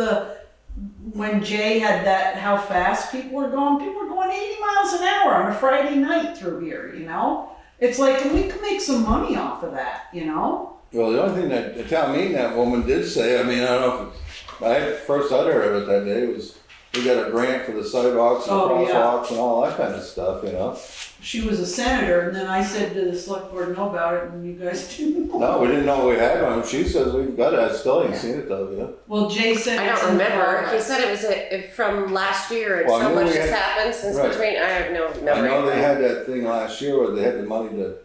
when Jay had that, how fast people were going 80 miles an hour on a Friday night through here, It's like, we could make some money off of that, Well, the only thing that, the town meeting, that woman did say, I mean, I don't know if first I'd heard of it that day was, we got a grant for the sidewalks and crosswalks and all that kind of stuff, She was a senator, and then I said to the select board, know about it, and you guys didn't know. No, we didn't know we had one. She says we've got it. I still ain't seen it though, yeah. Well, Jay said I it's don't in remember. progress. He said it was from last year, and Well, I so knew much we has had- happened since right. between. I have no I memory. know they had that thing last year where they had the money to,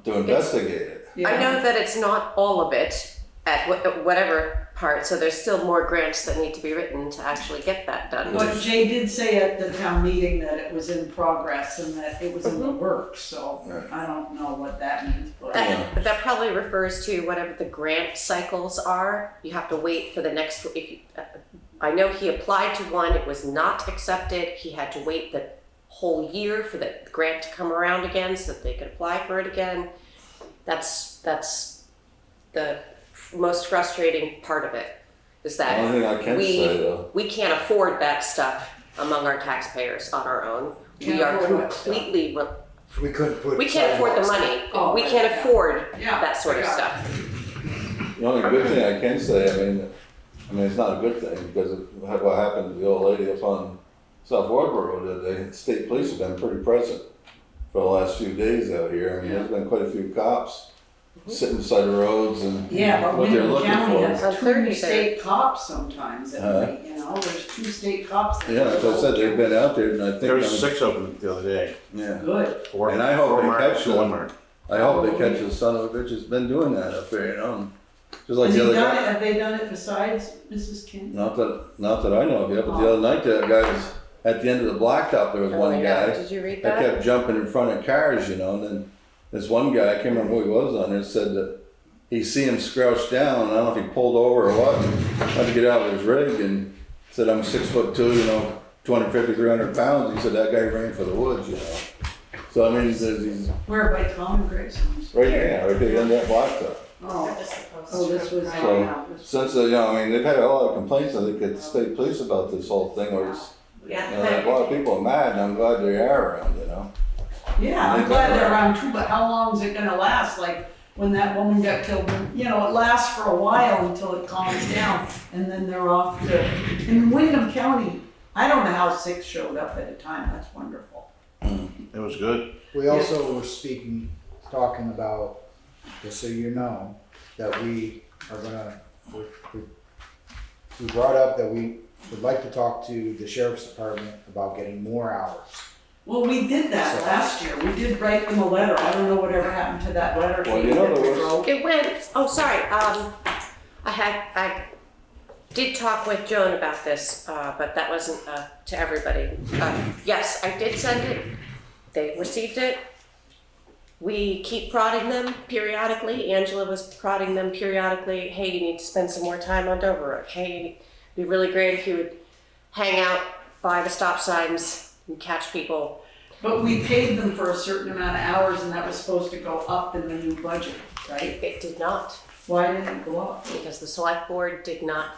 to investigate it. Yeah. I know that it's not all of it at whatever part, so there's still more grants that need to be written to actually get that done. But Jay did say at the town meeting that it was in progress and that it was in the works, so I don't know what that means, but. That probably refers to whatever the grant cycles are. You have to wait for the next, I know he applied to one, it was not accepted, he had to wait the whole year for the grant to come around again so that they could apply for it again. That's the most frustrating part of it, is The only thing I that can say though, we can't afford that stuff among our taxpayers on our own. We Can't are afford what stuff? completely, We couldn't put. we can't afford the sidewalks. money. Oh, We right, can't yeah. afford Yeah, that sort of I got stuff. the only good thing I can say, I mean, it's not a good thing, because what happened to the old lady up on South Wardboro today, the state police have been pretty present for the last few days out here. I mean, there's been quite a few cops sitting beside the roads and Yeah, but what they're Wyndham looking County for. has On 30 two state cops sometimes at night, you know, there's 2 state cops. that Yeah, as I said, they've been out there, and I think. There was 6 open the other day. Yeah, Good. 4, And I hope 4 they marks, catch 1 them. mark. I hope they catch the son of a bitch that's been doing that up there, you know? Just like Has the he other done it, guy. have they done it besides Mrs. King? Not that I know of yet, but the other night that guy was at the end of the blacktop, there was Oh, one yeah. guy Did you read that that? kept jumping in front of cars, you know, and then this one guy, I can't remember who he was on there, said that he see him crouched down, I don't know if he pulled over or what, and had to get out of his rig, and said, I'm 6'2", you know, 250, 300 pounds. He said that guy ran for the woods, you know. So I mean, he's Where, by Tom and Grayson's? right there, right there in that blacktop. Oh, oh, this was, So, yeah, this- since, you know, I mean, they've had a lot of complaints, I think, at the state police about this whole thing, where it's, you know, a lot of people are mad, and I'm glad they are around, you know? yeah, I'm glad they're around too, but how long is it gonna last? Like, when that woman got killed, you know, it lasts for a while until it calms down, and then they're off to, in Wyndham County, I don't know how 6 showed up at a time, that's wonderful. It was good. We also were talking about, just so you know, that we are gonna, we brought up that we would like to talk to the sheriff's department about getting more hours. Well, we did that So- last year, we did write them a letter, I don't know whatever happened to that letter. Well, you know, that there we was- wrote. It went, oh, sorry, I did talk with Joan about this, but that wasn't, to everybody. Yes, I did send it, they received it. We keep prodding them periodically, Angela was prodding them periodically, hey, you need to spend some more time on Dover Road, hey, it'd be really great if you would hang out by the stop signs and catch people. But we paid them for a certain amount of hours and that was supposed to go up in the new budget, right? It did not, Why didn't it go up? because the select board did not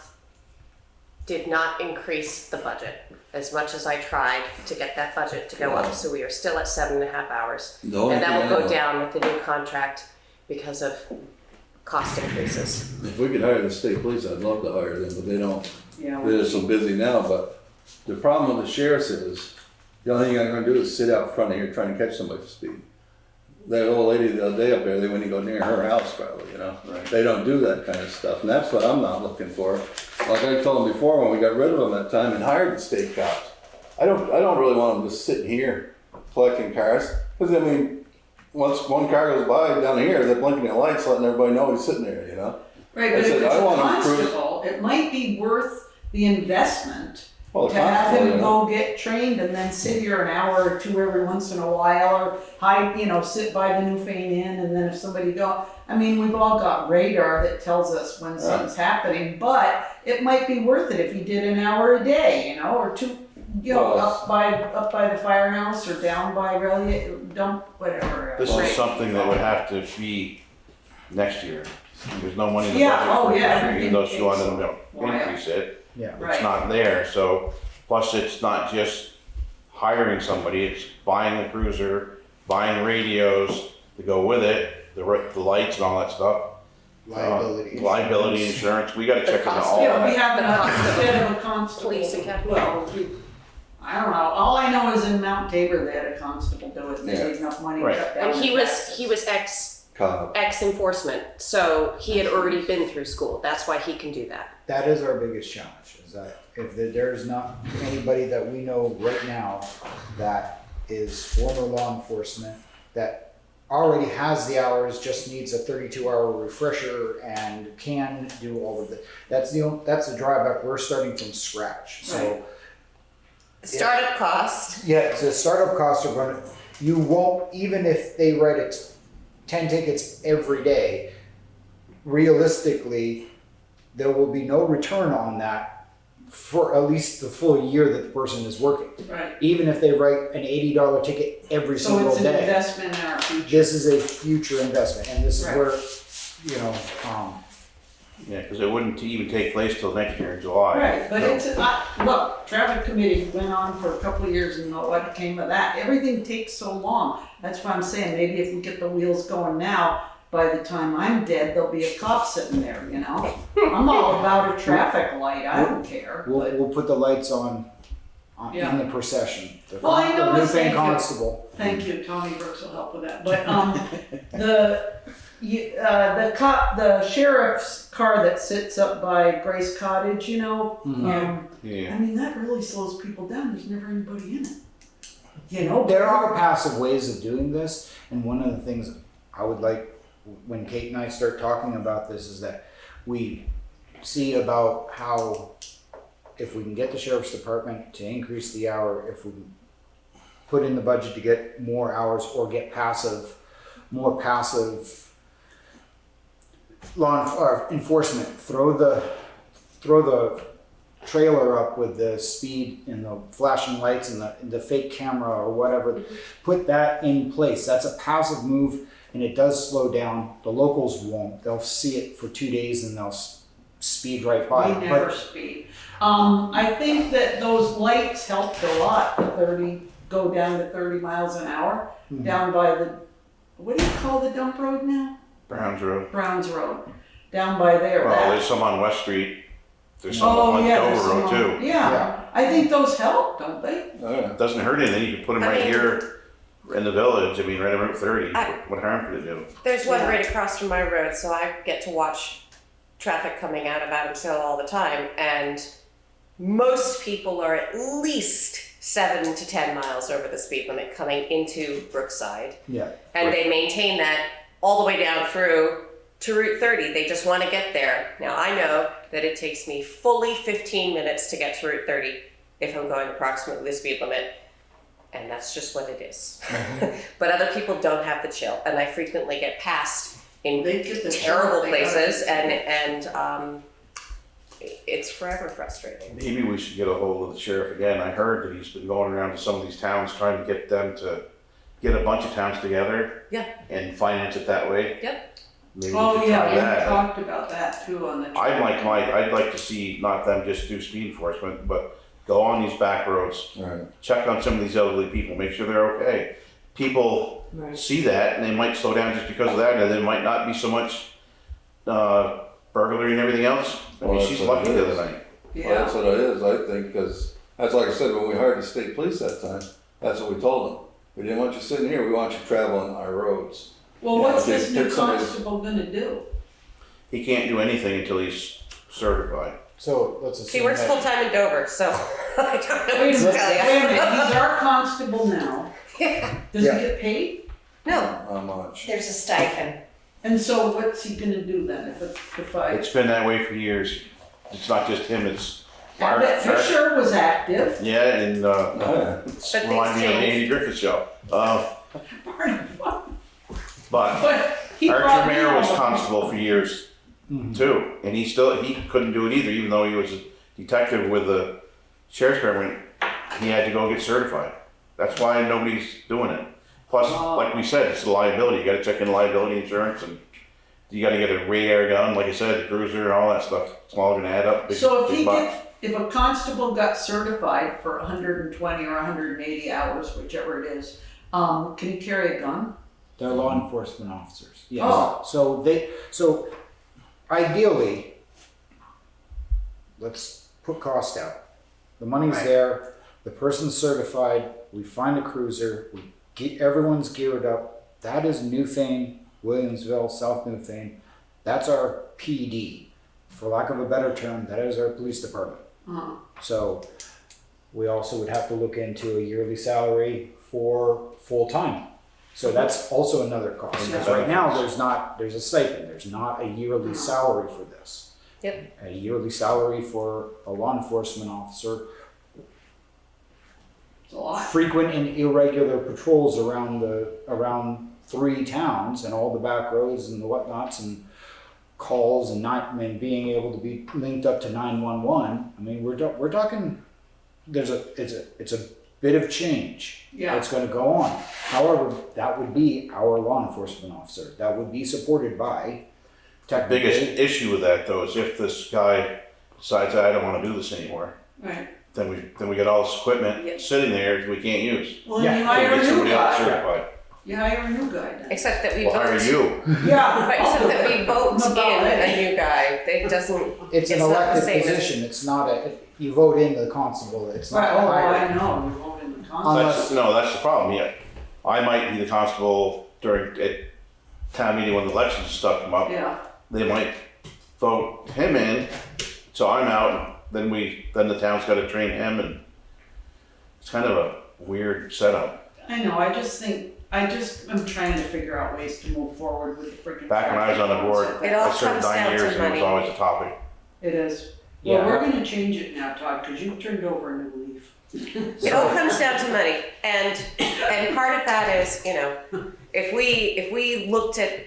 increase the budget as much as I tried to get that budget to go up. So we are still at 7.5 hours. The only And that thing will I go know- down with the new contract because of cost increases. If we could hire the state police, I'd love to hire them, but they don't. Yeah. They're just so busy now, but the problem with the sheriff's is, the only thing I'm gonna do is sit out front of here trying to catch somebody for speed. That old lady the other day up there, they wouldn't go near her house probably, you know? Right. They don't do that kind of stuff, and that's what I'm not looking for. Like I told them before, when we got rid of them that time and hired the state cops, I don't really want them just sitting here collecting cars, because I mean, once one car goes by down here, they're blinking their lights, letting everybody know he's sitting there, you know? Right, I but if said, it's I a want to improve- constable, it might be worth the investment Well, to the have constable, him you know? go get trained and then sit here an hour or two every once in a while, or sit by the Newfane Inn, and then if somebody don't, I mean, we've all got radar that tells us when something's happening, but it might be worth it if you did an hour a day, or 2, Well, up by the firehouse or down by Reliant, dump, whatever. This is something that would have to be next year. There's no money in the Yeah, budget oh, for it yeah, this year, even though she wanted them to Well, yeah. increase it. Yeah. It's Right. not there, so, plus it's not just hiring somebody, it's buying the cruiser, buying radios to go with it, the lights and all that stuff. Liability insurance, we gotta check into all Yeah, that. we have The enough constable. instead of a constable. Police academy. Well, I don't know, all I know is in Mount Tabor, they had a constable do it, and they Yeah. made enough money to Right. cut down. And he the was taxes. Cop. ex-enforcement, so he had already been through school. That's why he can do that. That is our biggest challenge, is that if there's not anybody that we know right now that is former law enforcement, that already has the hours, just needs a 32-hour refresher and can do all of it. That's the drawback. We're starting from scratch. So Startup cost. yeah, the startup costs are going to, you won't, even if they write 10 tickets every day, realistically, there will be no return on that for at least the full year that the person is working. Right. Even if they write an $80 ticket every So single it's an day. investment in our future. This is a future investment, and this is Right. where, you know, Yeah, because it wouldn't even take place till next year in July. Right, but So- it's, look, traffic committee went on for a couple of years and what came of that. Everything takes so long. That's why I'm saying, maybe if we get the wheels going now, by the time I'm dead, there'll be a cop sitting there, you know? I'm all about a traffic light, I don't care. but- we'll put the lights on Yeah. in the procession. The Well, I know this, Newfane thank you. Constable. Thank you, Tony Brooks will help with that, but, the sheriff's car that sits up by Grace Cottage, you know? Yeah. I mean, that really slows people down, there's never anybody in it. You know? There are passive ways of doing this, and one of the things I would like, when Kate and I start talking about this, is that we see about how, if we can get the sheriff's department to increase the hour, if we can put in the budget to get more hours or get more passive law enforcement, throw the trailer up with the speed and the flashing lights and the fake camera or whatever, put that in place. That's a passive move, and it does slow down. The locals won't. They'll see it for 2 days and they'll speed right by. We never speed. I think that those lights helped a lot, go down to 30 miles an hour, down by the, what do you call the dump road now? Browns Road. Browns Road, down by there. Well, that- there's some on West Street. There's some Oh, on yeah, Dover there's Road some on- too. Yeah, I think those help, don't they? Oh, yeah. It doesn't hurt anything. You can put them right here in the village. I mean, right on Route 30. What harm could it do? There's one Yeah. right across from my road, so I get to watch traffic coming out of Adams Hill all the time, and most people are at least 7 to 10 miles over the speed limit coming into Brookside. Yeah. And they maintain that all the way down through to Route 30. They just want to get there. Now, I know that it takes me fully 15 minutes to get to Route 30 if I'm going approximately the speed limit. And that's just what it is. But other people don't have the chill. And I frequently get passed in They get the terrible chill, they gotta- places, and it's forever frustrating. Maybe we should get a hold of the sheriff again. I heard that he's been going around to some of these towns trying to get them to get a bunch of towns together. Yeah. And finance it that way. Yep. Maybe we Oh, should yeah, try we that. talked about that too on the. I'd like to see not them just do speed enforcement, but go on these back roads, Right. check on some of these elderly people, make sure they're okay. People see that and they might slow down just because of that, and there might not be so much burglary and everything else. I mean, Well, she's that's what lucky it the is. other night. Yeah. Well, that's what it is, I think, because that's like I said, when we hired the state police that time, that's what we told them. We didn't want you sitting here, we want you traveling our roads. Well, Yeah, what's okay, this new pick somebody- constable gonna do? He can't do anything until he's certified. So let's assume He works that- full time in Dover, so I don't know what Wait to a minute, tell wait a minute, you. he's our constable now. Yeah. Does he Yeah. get paid? No, How much? There's a stipend. And so what's he gonna do then if I? It's been that way for years. It's not just him, it's I bet Fisher was active. yeah, and Yeah. it's But reminding me of the things Andy Griffith show. But But he Archer brought me Mayer was all- constable for years too, and he couldn't do it either, even though he was a detective with the sheriff's department. He had to go get certified. That's why nobody's doing it. Plus, like we said, it's a liability. You got to check in liability insurance, and you got to get a radar gun, like I said, the cruiser and all that stuff. It's all going to add up. So if big he bucks. if a constable got certified for 120 or 180 hours, whichever it is, can he carry a gun? They're law enforcement officers. Yes. Oh. So ideally, let's put cost out. The money's there, the person's certified, we find a cruiser, everyone's geared up. That is Newfane, Williamsville, South Newfane. That's our PD. For lack of a better term, that is our police department. So we also would have to look into a yearly salary for full-time. So that's also another cost, because right now, there's a stipend, there's not a yearly salary for this. Yep. A yearly salary for a law enforcement officer, It's a lot. frequent and irregular patrols around 3 towns and all the back roads and the whatnots and calls and being able to be linked up to 911. I mean, we're talking, it's a bit of change that's going to go on. However, that would be our law enforcement officer. That would be supported by The biggest issue with that though is if this guy decides, I don't want to do this anymore, Right. then we got all this equipment sitting there we can't use. Well, Yeah. you So we hire a get new somebody else guy. certified. You hire a new guy then. Except that we We'll vote. hire you. Yeah. But except that we vote About in it. a new guy. It doesn't. It's an not the elected same as- position. It's not you vote in the constable. It's not Right, oh, hired. I know, you vote in the constable. That's the problem, yeah. I might be the constable during town meeting when the elections and stuff come up. Yeah, They might vote him in, so I'm out, then the town's gotta train him, and it's kind of a weird setup. I know, I'm trying to figure out ways to move forward with the freaking. Back when I was on the board, It all I served comes 9 down years to and it was money. always a topic. It is. Yeah. Well, we're gonna change it now, Todd, because you turned over a new leaf. It all comes down to money, and part of that is, if we looked at,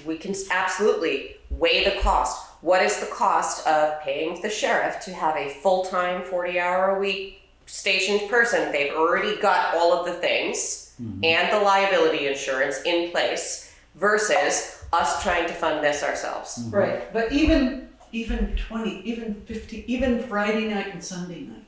we can absolutely weigh the cost. What is the cost of paying the sheriff to have a full-time 40-hour-a-week stationed person? They've already got all of the things and the liability insurance in place versus us trying to fund this ourselves. Right, but even 20, even 50, even Friday night and Sunday night.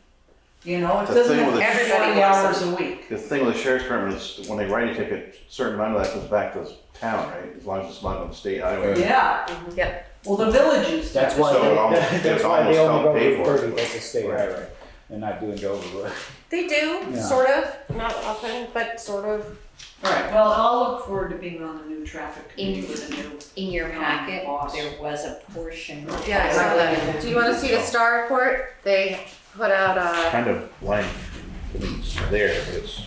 It The doesn't thing have with to be Everybody 40 wants hours them. a week. The thing with the sheriff's department is when they write a ticket, a certain amount of that comes back to the town, right? As long as it's not on the state highway. Yeah, Yep. well, the villages. That's why So it almost- that's it's why they almost only go don't pay to for it. 30. That's a state Right. highway. They're not doing Dover. They do, Yeah. sort of, not often, but sort of. All right, well, I'll look forward to being on the new traffic committee with a new. In your packet, Boss. there was a portion. Yeah, I saw that. Do you want to see the STAR report? They put out It's kind of blank. It's there, but it's.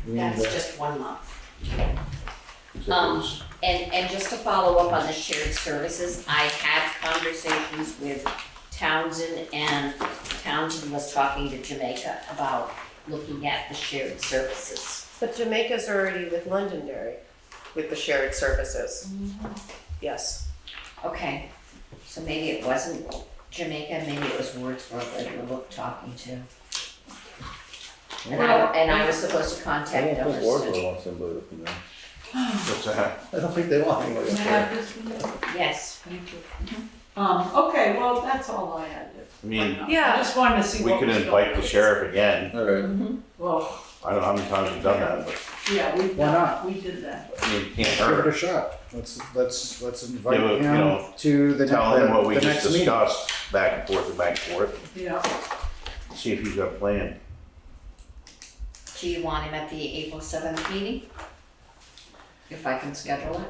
That's just 1 month. Um, And just to follow up on the shared services, I had conversations with Townsend, and Townsend was talking to Jamaica about looking at the shared services. But Jamaica's already with Londonderry, with the shared services. Yes. Okay, so maybe it wasn't Jamaica, maybe it was Wordsworth that we were talking to. And I was supposed to contact I don't think Dover. Wardlow wants somebody to come in. What's that? I don't think they want anybody Can I up have there. this one? Yes. Thank you. Okay, well, that's all I had. I mean, Yeah. I just wanted to see we what could was invite going the on. sheriff again. All right. Well, I don't know how many times we've done that, but yeah, Why not? we did that. I mean, it can't Give it a hurt. shot. Let's invite Give it, him you know, to the Tell him what we the just next meeting. discussed, back and forth and back and forth. Yeah. See if he's got a plan. Do you want him at the April 7th meeting? If I can schedule it?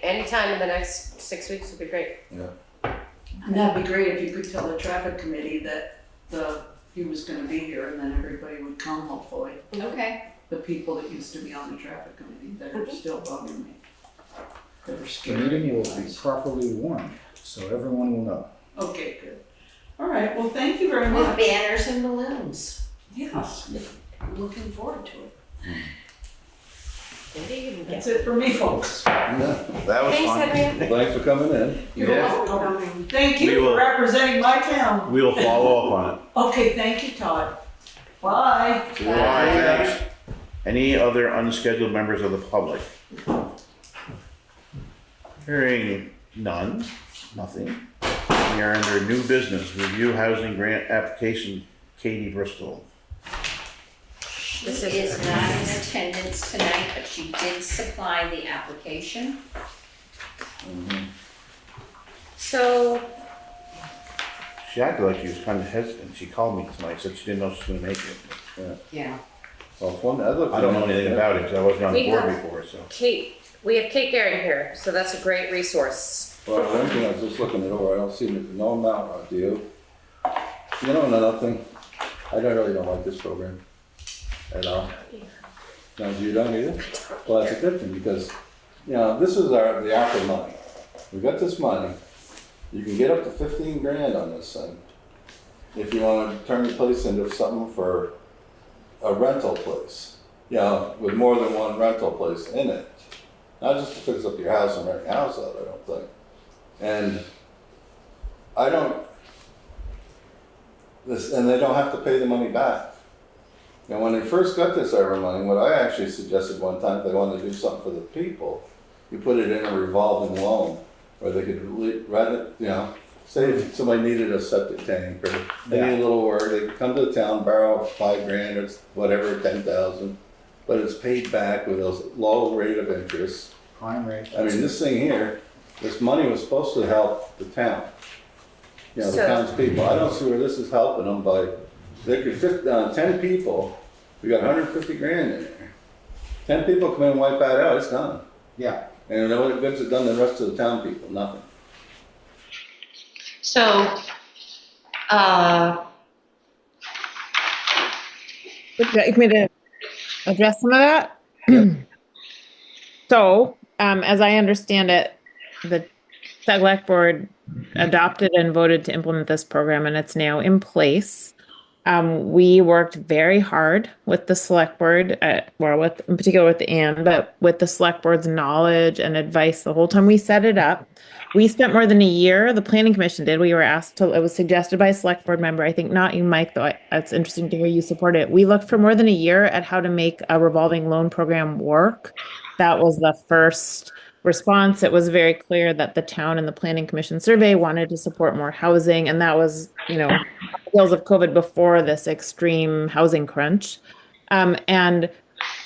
Any time in the next 6 weeks would be great. And that'd be great if you could tell the traffic committee that he was gonna be here, and then everybody would come, hopefully. Okay. The people that used to be on the traffic committee that are still bugging me. That were The scared. meeting will be properly warned, so everyone will know. Okay, good. All right, well, thank you very With much. banners and balloons. Yes, I'm looking forward to it. Maybe you can That's get. it for me, folks. Yeah. That was Thanks, fun. Henriette. Thanks for coming in. You're Yeah. welcome. Thank We you will- for representing my town. We will follow up on it. Okay, thank you, Todd. Bye. All right, thanks. Any other unscheduled members of the public? Hearing none, nothing. We are under new business, review housing grant application, Katie Bristol. She is not in attendance tonight, but she did supply the application. So, She acted like she was kind of hesitant. She called me tonight, said she didn't know she was gonna make it. Yeah. Well, fun, I don't know anything about it, because I wasn't on the We board have- before, so. we have Kate Garing here, so that's a great resource. Well, one thing, I was just looking it over, I don't see no amount, do you? You know, another thing, I really don't like this program at all. No, you don't either? Well, that's a good thing, because, this is the ARPA money. We got this money, you can get up to 15 grand on this thing. If you wanna turn the place into something for a rental place, with more than one rental place in it. Not just to fix up your house and rent your house out, I don't think. And and they don't have to pay the money back. When they first got this ARPA money, what I actually suggested one time, if they wanted to do something for the people, you put it in a revolving loan, where they could rent it, say if somebody needed a septic tank, or they need a little work, they could come to the town, borrow 5 grand or whatever, 10,000, but it's paid back with a low rate of interest. Prime rate. I mean, this thing here, this money was supposed to help the town. The So- townspeople. I don't see where this is helping them by, they could fit 10 people, we got 150 grand in there. 10 people come in and wipe that out, it's done. Yeah. And you know what good's it done to the rest of the town people? Nothing. So, Would you like me to address some of that? So, as I understand it, the select board adopted and voted to implement this program, and it's now in place. We worked very hard with the select board, in particular with Anne, but with the select board's knowledge and advice the whole time we set it up. We spent more than a year, the planning commission did. We were asked to, it was suggested by a select board member, I think not you, Mike, though it's interesting to hear you support it. We looked for more than a year at how to make a revolving loan program work. That was the first response. It was very clear that the town and the planning commission survey wanted to support more housing. And that was, heels of COVID before this extreme housing crunch. And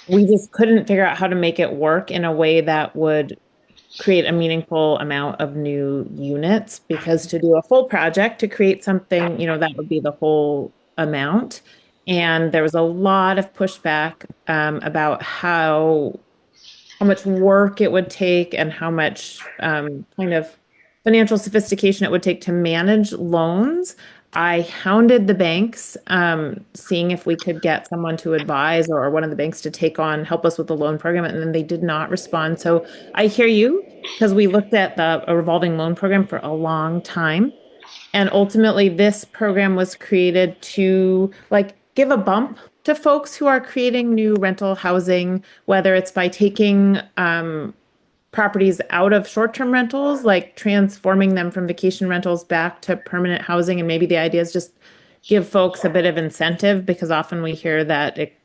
we just couldn't figure out how to make it work in a way that would create a meaningful amount of new units, because to do a full project, to create something, that would be the whole amount. And there was a lot of pushback about how much work it would take and how much kind of financial sophistication it would take to manage loans. I hounded the banks, seeing if we could get someone to advise or one of the banks to help us with the loan program, and then they did not respond. So I hear you, because we looked at a revolving loan program for a long time. And ultimately this program was created to give a bump to folks who are creating new rental housing, whether it's by taking properties out of short-term rentals, like transforming them from vacation rentals back to permanent housing. And maybe the idea is just give folks a bit of incentive, because often we hear that it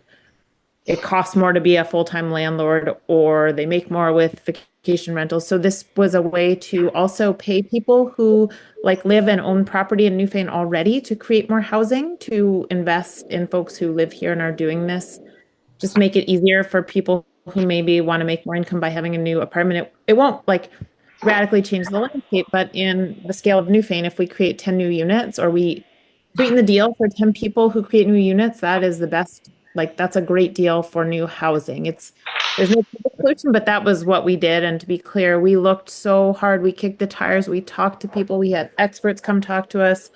costs more to be a full-time landlord, or they make more with vacation rentals. So this was a way to also pay people who live and own property in Newfane already to create more housing, to invest in folks who live here and are doing this. Just make it easier for people who maybe want to make more income by having a new apartment. It won't radically change the landscape, but in the scale of Newfane, if we create 10 new units, or we sweeten the deal for 10 people who create new units, that is the best. That's a great deal for new housing. There's no solution, but that was what we did. And to be clear, we looked so hard. We kicked the tires. We talked to people. We had experts come talk to us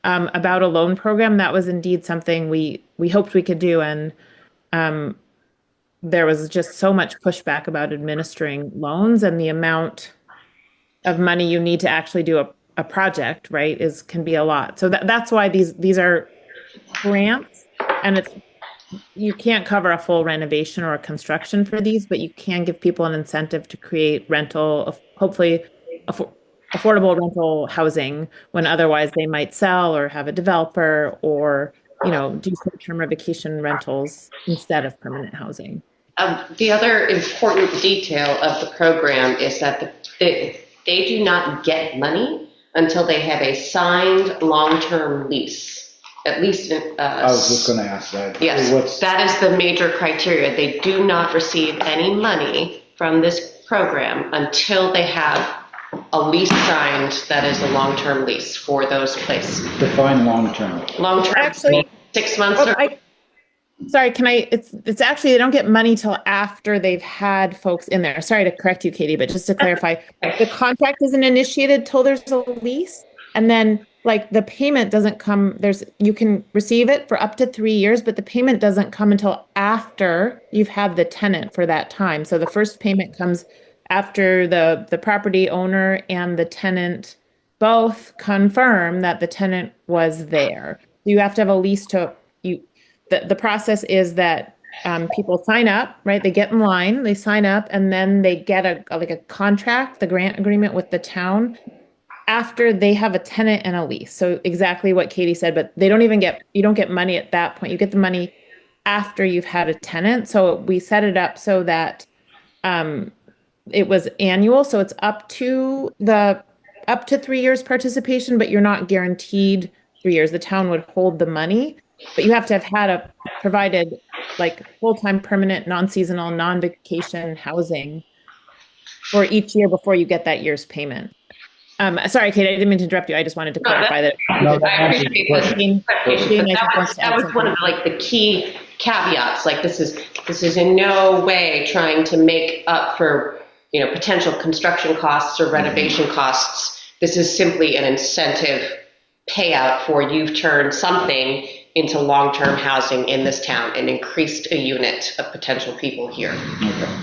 about a loan program. That was indeed something we hoped we could do. And there was just so much pushback about administering loans, and the amount of money you need to actually do a project, right, can be a lot. So that's why these are grants, and you can't cover a full renovation or a construction for these, but you can give people an incentive to create rental, hopefully affordable rental housing, when otherwise they might sell or have a developer, or do short-term or vacation rentals instead of permanent housing. the other important detail of the program is that they do not get money until they have a signed long-term lease, at least in. I was just gonna ask that. Yes, that is the major criteria. They do not receive any money from this program until they have a lease signed that is a long-term lease for those places. Define long-term. Long-term, Actually, 6 months. Sorry, it's actually, they don't get money till after they've had folks in there. Sorry to correct you, Katie, but just to clarify, the contract isn't initiated till there's a lease. And then like the payment doesn't come, you can receive it for up to 3 years, but the payment doesn't come until after you've had the tenant for that time. So the first payment comes after the property owner and the tenant both confirm that the tenant was there. You have to have a lease the process is that people sign up, right? They get in line, they sign up, and then they get a contract, the grant agreement with the town after they have a tenant and a lease. So exactly what Katie said, but you don't get money at that point. You get the money after you've had a tenant. So we set it up so that it was annual. So it's up to 3 years participation, but you're not guaranteed 3 years. The town would hold the money, but you have to have provided like full-time, permanent, non-seasonal, non-vacation housing for each year before you get that year's payment. Sorry, Kate, I didn't mean to interrupt you. I just wanted to clarify that. I appreciate the clarification, but that was one of like the key caveats. Like this is in no way trying to make up for, potential construction costs or renovation costs. This is simply an incentive payout for you've turned something into long-term housing in this town and increased a unit of potential people here. Okay.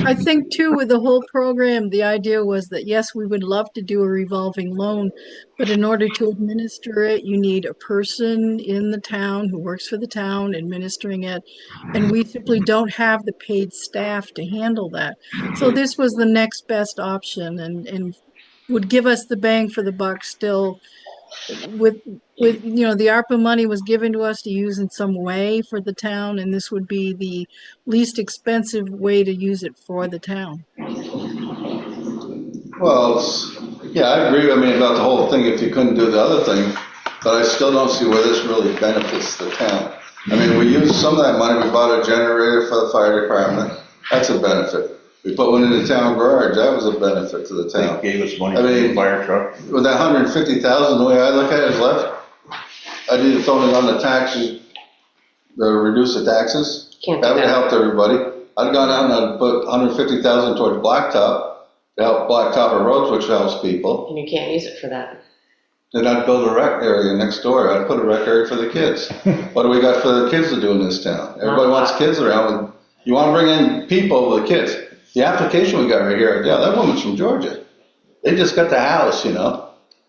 I think too, with the whole program, the idea was that yes, we would love to do a revolving loan, but in order to administer it, you need a person in the town who works for the town administering it. And we simply don't have the paid staff to handle that. So this was the next best option and would give us the bang for the buck still. With the ARPA money was given to us to use in some way for the town, and this would be the least expensive way to use it for the town. Well, yeah, I agree, about the whole thing if you couldn't do the other thing, but I still don't see where this really benefits the town. We used some of that money, we bought a generator for the fire department, that's a benefit. We put one in the town garage, that was a benefit to the town. They gave us money for the fire truck. With that $150,000, the way I look at it is left, I need to throw it on the taxes, reduce the taxes. That would help everybody. I'd gone out and I'd put $150,000 towards blacktop to help blacktop our roads, which helps people. And you can't use it for that. Then I'd build a rec area next door. I'd put a rec area for the kids. What do we got for the kids to do in this town? Everybody wants kids around. You want to bring in people with kids. The application we got right here, that woman's from Georgia. They just got the house, The way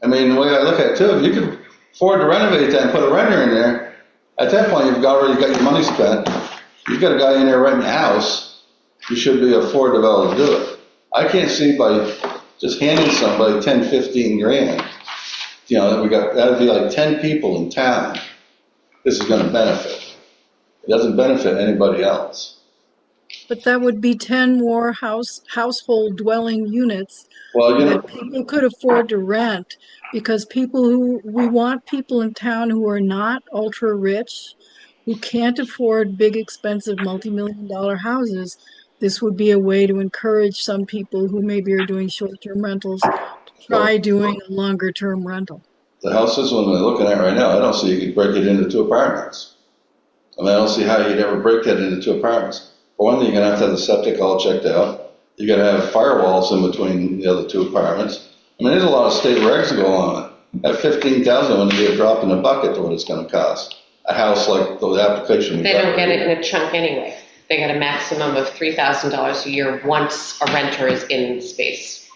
I look at it too, if you could afford to renovate that and put a renter in there, at that point you've already got your money spent. You've got a guy in there renting a house, you should be afford to be able to do it. I can't see by just handing somebody 10, 15 grand, that'd be like 10 people in town. This is going to benefit. It doesn't benefit anybody else. But that would be 10 more household dwelling units that people could afford to rent, because we want people in town who are not ultra rich, who can't afford big, expensive, multi-million-dollar houses. This would be a way to encourage some people who maybe are doing short-term rentals to try doing a longer-term rental. The house is one we're looking at right now. I don't see you could break it into 2 apartments. I don't see how you'd ever break that into 2 apartments. For one thing, you're going to have the septic all checked out. You're going to have firewalls in between the other 2 apartments. There's a lot of state regs to go on it. That $15,000 wouldn't be a drop in the bucket to what it's going to cost. A house like the application. They don't get it in a chunk anyway. They get a maximum of $3,000 a year once a renter is in the space.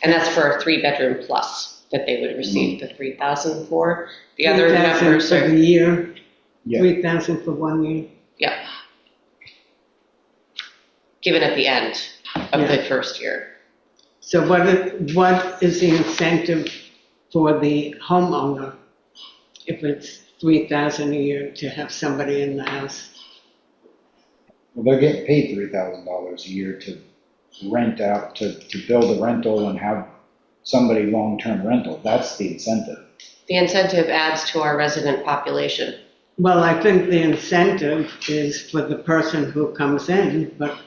And that's for a 3-bedroom plus that they would receive the $3,000 for. The other numbers for are the year, Yeah. 3,000 for 1 year. Yeah. Given at the end of the first year. So what is the incentive for the homeowner if it's 3,000 a year to have somebody in the house? Well, they're getting paid $3,000 a year to rent out, to build a rental and have somebody long-term rental. That's the incentive. The incentive adds to our resident population. Well, I think the incentive is for the person who comes in, but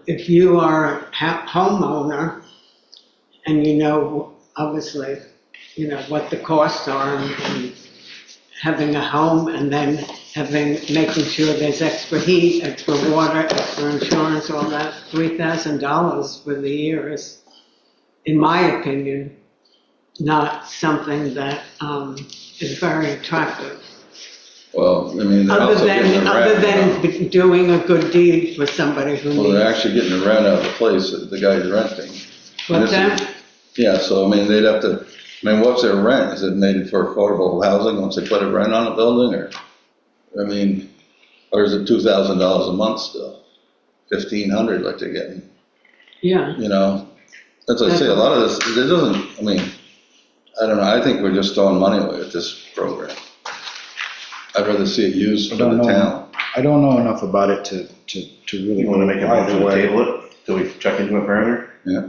if you are a homeowner and obviously, what the costs are and having a home and then making sure there's extra heat, extra water, extra insurance, all that, $3,000 for the year is, in my opinion, not something that, is very attractive. Well, I mean, they're also getting the Other rent. than doing a good deed for somebody who Well, they're needs. actually getting the rent out of the place that the guy's renting. What's that? Yeah, so I mean, they'd have to, I mean, what's their rent? Is it made for affordable housing once they put a rent on a building, or, I mean, or is it $2,000 a month still? 1,500 like they're getting, Yeah, you know? As I say, a lot of this, it doesn't, I mean, I don't know, I think we're just throwing money away with this program. I'd rather see it used for I don't the know. town. I don't know enough about it to really. You wanna make a motion to table it till we check into it further? Yeah.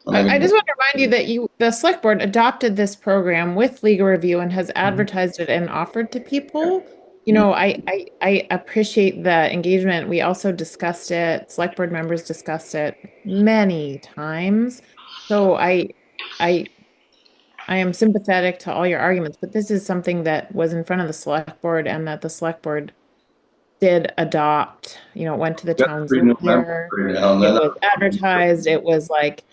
I just want to remind you that the select board adopted this program with legal review and has advertised it and offered to people. You know, I appreciate the engagement. We also discussed it, select board members discussed it many times. So I am sympathetic to all your arguments, but this is something that was in front of the select board and that the select board did adopt, you know, it went to the town's lawyer. It was advertised, it was like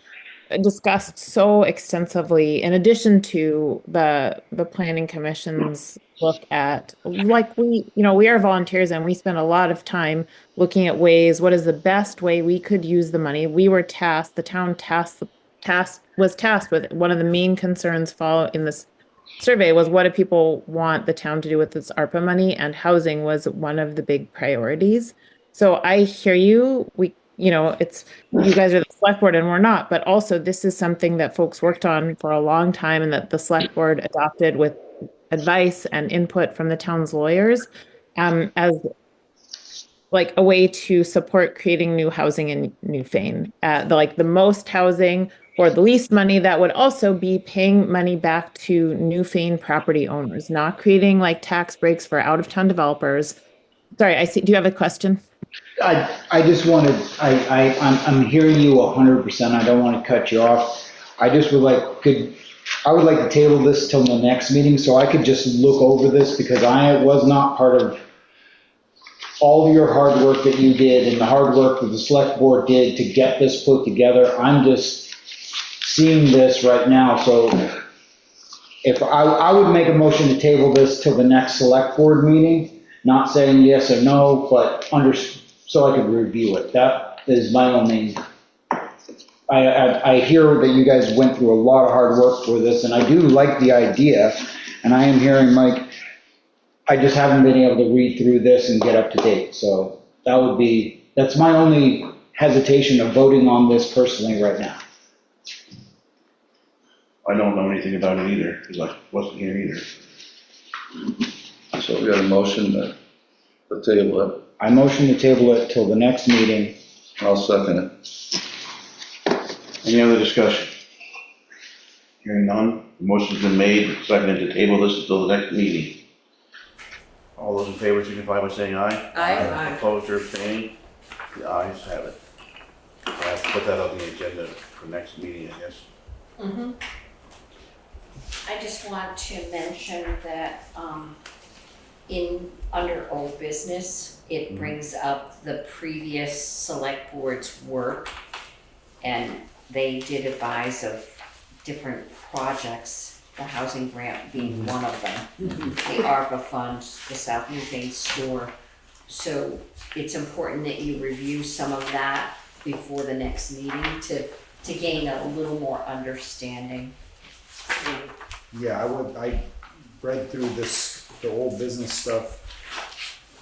discussed so extensively in addition to the planning commission's look at, like, we are volunteers and we spend a lot of time looking at ways, what is the best way we could use the money. We were tasked, the town was tasked with one of the main concerns in this survey was, what do people want the town to do with this ARPA money, and housing was one of the big priorities. So I hear you. It's, you guys are the select board and we're not, but also this is something that folks worked on for a long time and that the select board adopted with advice and input from the town's lawyers, as like a way to support creating new housing in Newfane. The most housing for the least money, that would also be paying money back to Newfane property owners, not creating like tax breaks for out-of-town developers. Sorry, do you have a question? I just wanted, I'm hearing you 100%. I don't want to cut you off. I just would like, I would like to table this till the next meeting so I could just look over this, because I was not part of all of your hard work that you did and the hard work that the select board did to get this put together. I'm just seeing this right now. So if I would make a motion to table this till the next select board meeting, not saying yes or no, but so I could review it. That is my only, I hear that you guys went through a lot of hard work for this, and I do like the idea, and I am hearing Mike, I just haven't been able to read through this and get up to date. So that's my only hesitation of voting on this personally right now. I don't know anything about it either, because I wasn't here either. So we got a motion to table it. I motion to table it till the next meeting. I'll second it. Any other discussion? Hearing none, the motion's been made, seconded to table this until the next meeting. All those in favor signify by saying aye. Aye. Opposed or abstaining? The ayes have it. I have to put that on the agenda for next meeting, I guess. Mhm. I just want to mention that, under old business, it brings up the previous select board's work, and they did advise of different projects, the housing grant being one of them, the ARPA funds, the South Newfane store. So it's important that you review some of that before the next meeting to gain a little more understanding. Yeah, I read through the old business stuff,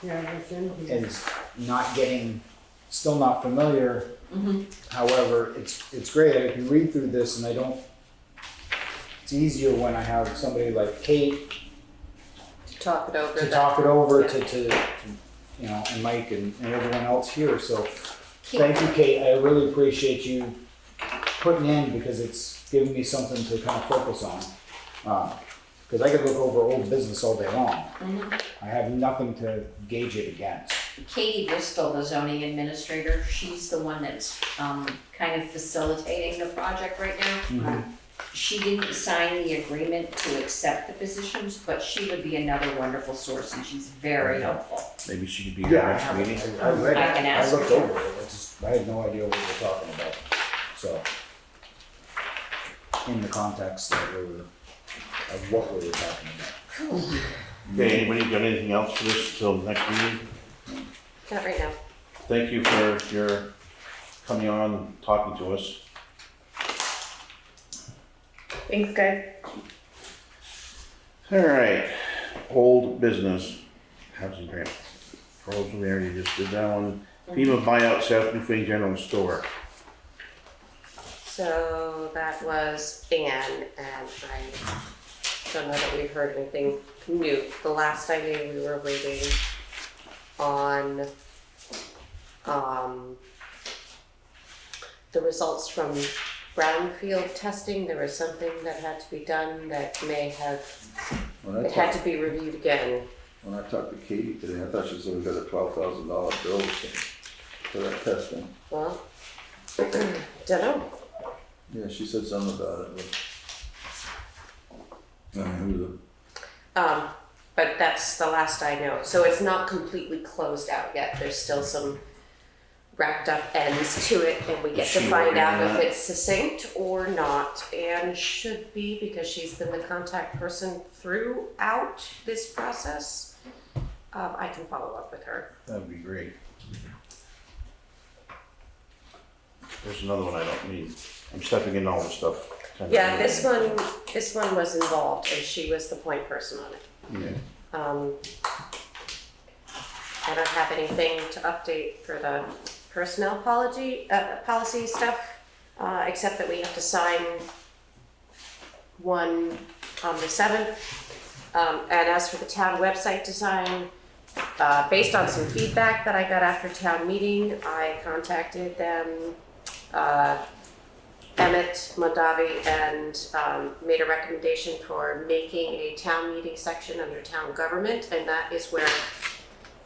and still not familiar. However, it's great. I can read through this, and it's easier when I have somebody like Kate To talk it over. to and Mike and everyone else here. So thank you, Kate. I really appreciate you putting in, because it's giving me something to kind of focus on. Because I could look over old business all day long. I have nothing to gauge it against. Katie Bristol, the zoning administrator, she's the one that's kind of facilitating the project right now. She didn't sign the agreement to accept the positions, but she would be another wonderful source, and she's very helpful. Maybe she could be at our next meeting. I read it. I can ask I looked her. over it. I had no idea what we were talking about. So in the context that of what we were talking about. Okay, anybody got anything else for this till next meeting? Not right now. Thank you for your coming on and talking to us. Thanks, guys. All right, old business, housing grant. Proposal, we already just did that one. FEMA buyout South Newfane General Store. So that was Ann, and I don't know that we've heard anything new. The last I knew, we were waiting on the results from brownfield testing. There was something that had to be done that may have, it had to be reviewed again. When I talked to Katie today, I thought she said we got a $12,000 bill for that testing. Well, don't know. Yeah, she said something about it, but I mean, who But that's the last I know. So it's not completely closed out yet. There's still some wrapped up ends to it, and we get to find out if it's succinct or not, and should be, because she's been the contact person throughout this process. I can follow up with her. That would be great. There's another one I don't need. I'm stepping in all this stuff. Yeah, this one was involved, and she was the point person on it. Yeah. I don't have anything to update for the personnel policy stuff, except that we have to sign one on the 7th. And as for the town website design, based on some feedback that I got after town meeting, I contacted them, Emmett Mondavi, and made a recommendation for making a town meeting section under town government, and that is where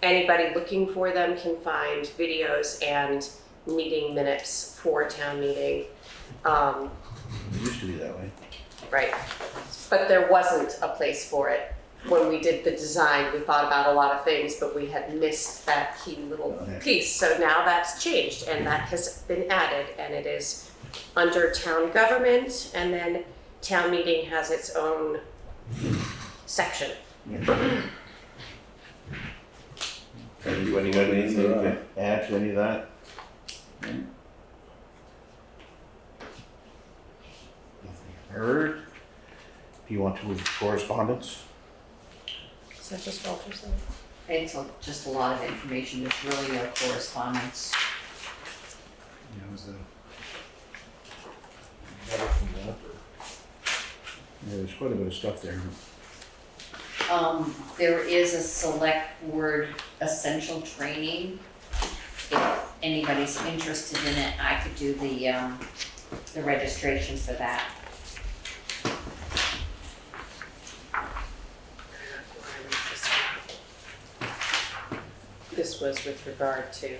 anybody looking for them can find videos and meeting minutes for town meeting. It used to be that way. Right, but there wasn't a place for it. When we did the design, we thought about a lot of things, but we had missed that key little piece. So now that's changed, and that has been added, and it is under town government, and then town meeting has its own section. Anybody got anything to add to any of that? Nothing heard? Do you want to move to correspondence? Is that just Walter's thing? It's just a lot of information, there's really no correspondence. Yeah, it was the letter from Walter. Yeah, there's quite a bit of stuff there. There is a select board essential training. If anybody's interested in it, I could do the registration for that. This was with regard to.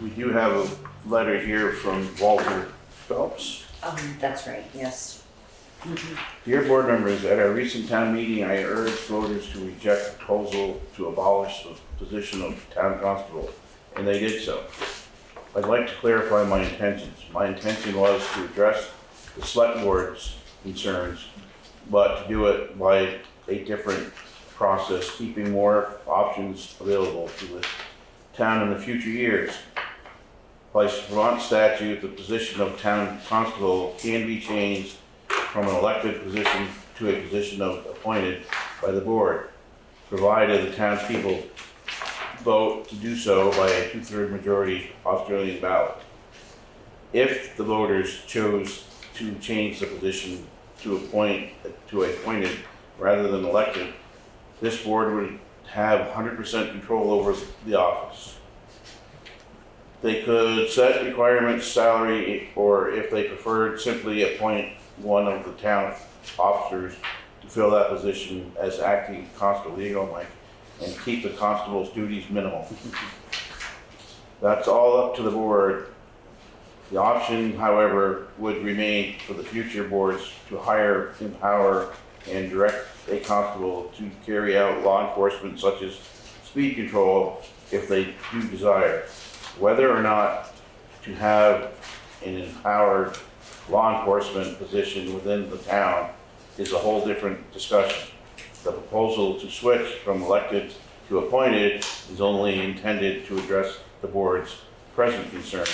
We do have a letter here from Walter Phelps. That's right, yes. Dear board members, at our recent town meeting, I urged voters to reject the proposal to abolish the position of town constable, and they did so. I'd like to clarify my intentions. My intention was to address the select board's concerns, but to do it by a different process, keeping more options available to the town in the future years. By Vermont statute, the position of town constable can be changed from an elected position to a position appointed by the board, provided the townspeople vote to do so by a 2/3 majority Australian ballot. If the voters chose to change the position to appointed rather than elected, this board would have 100% control over the office. They could set requirements, salary, or if they preferred, simply appoint one of the town officers to fill that position as acting constable, and keep the constable's duties minimal. That's all up to the board. The option, however, would remain for the future boards to hire, empower, and direct a constable to carry out law enforcement such as speed control if they do desire. Whether or not to have an empowered law enforcement position within the town is a whole different discussion. The proposal to switch from elected to appointed is only intended to address the board's present concerns,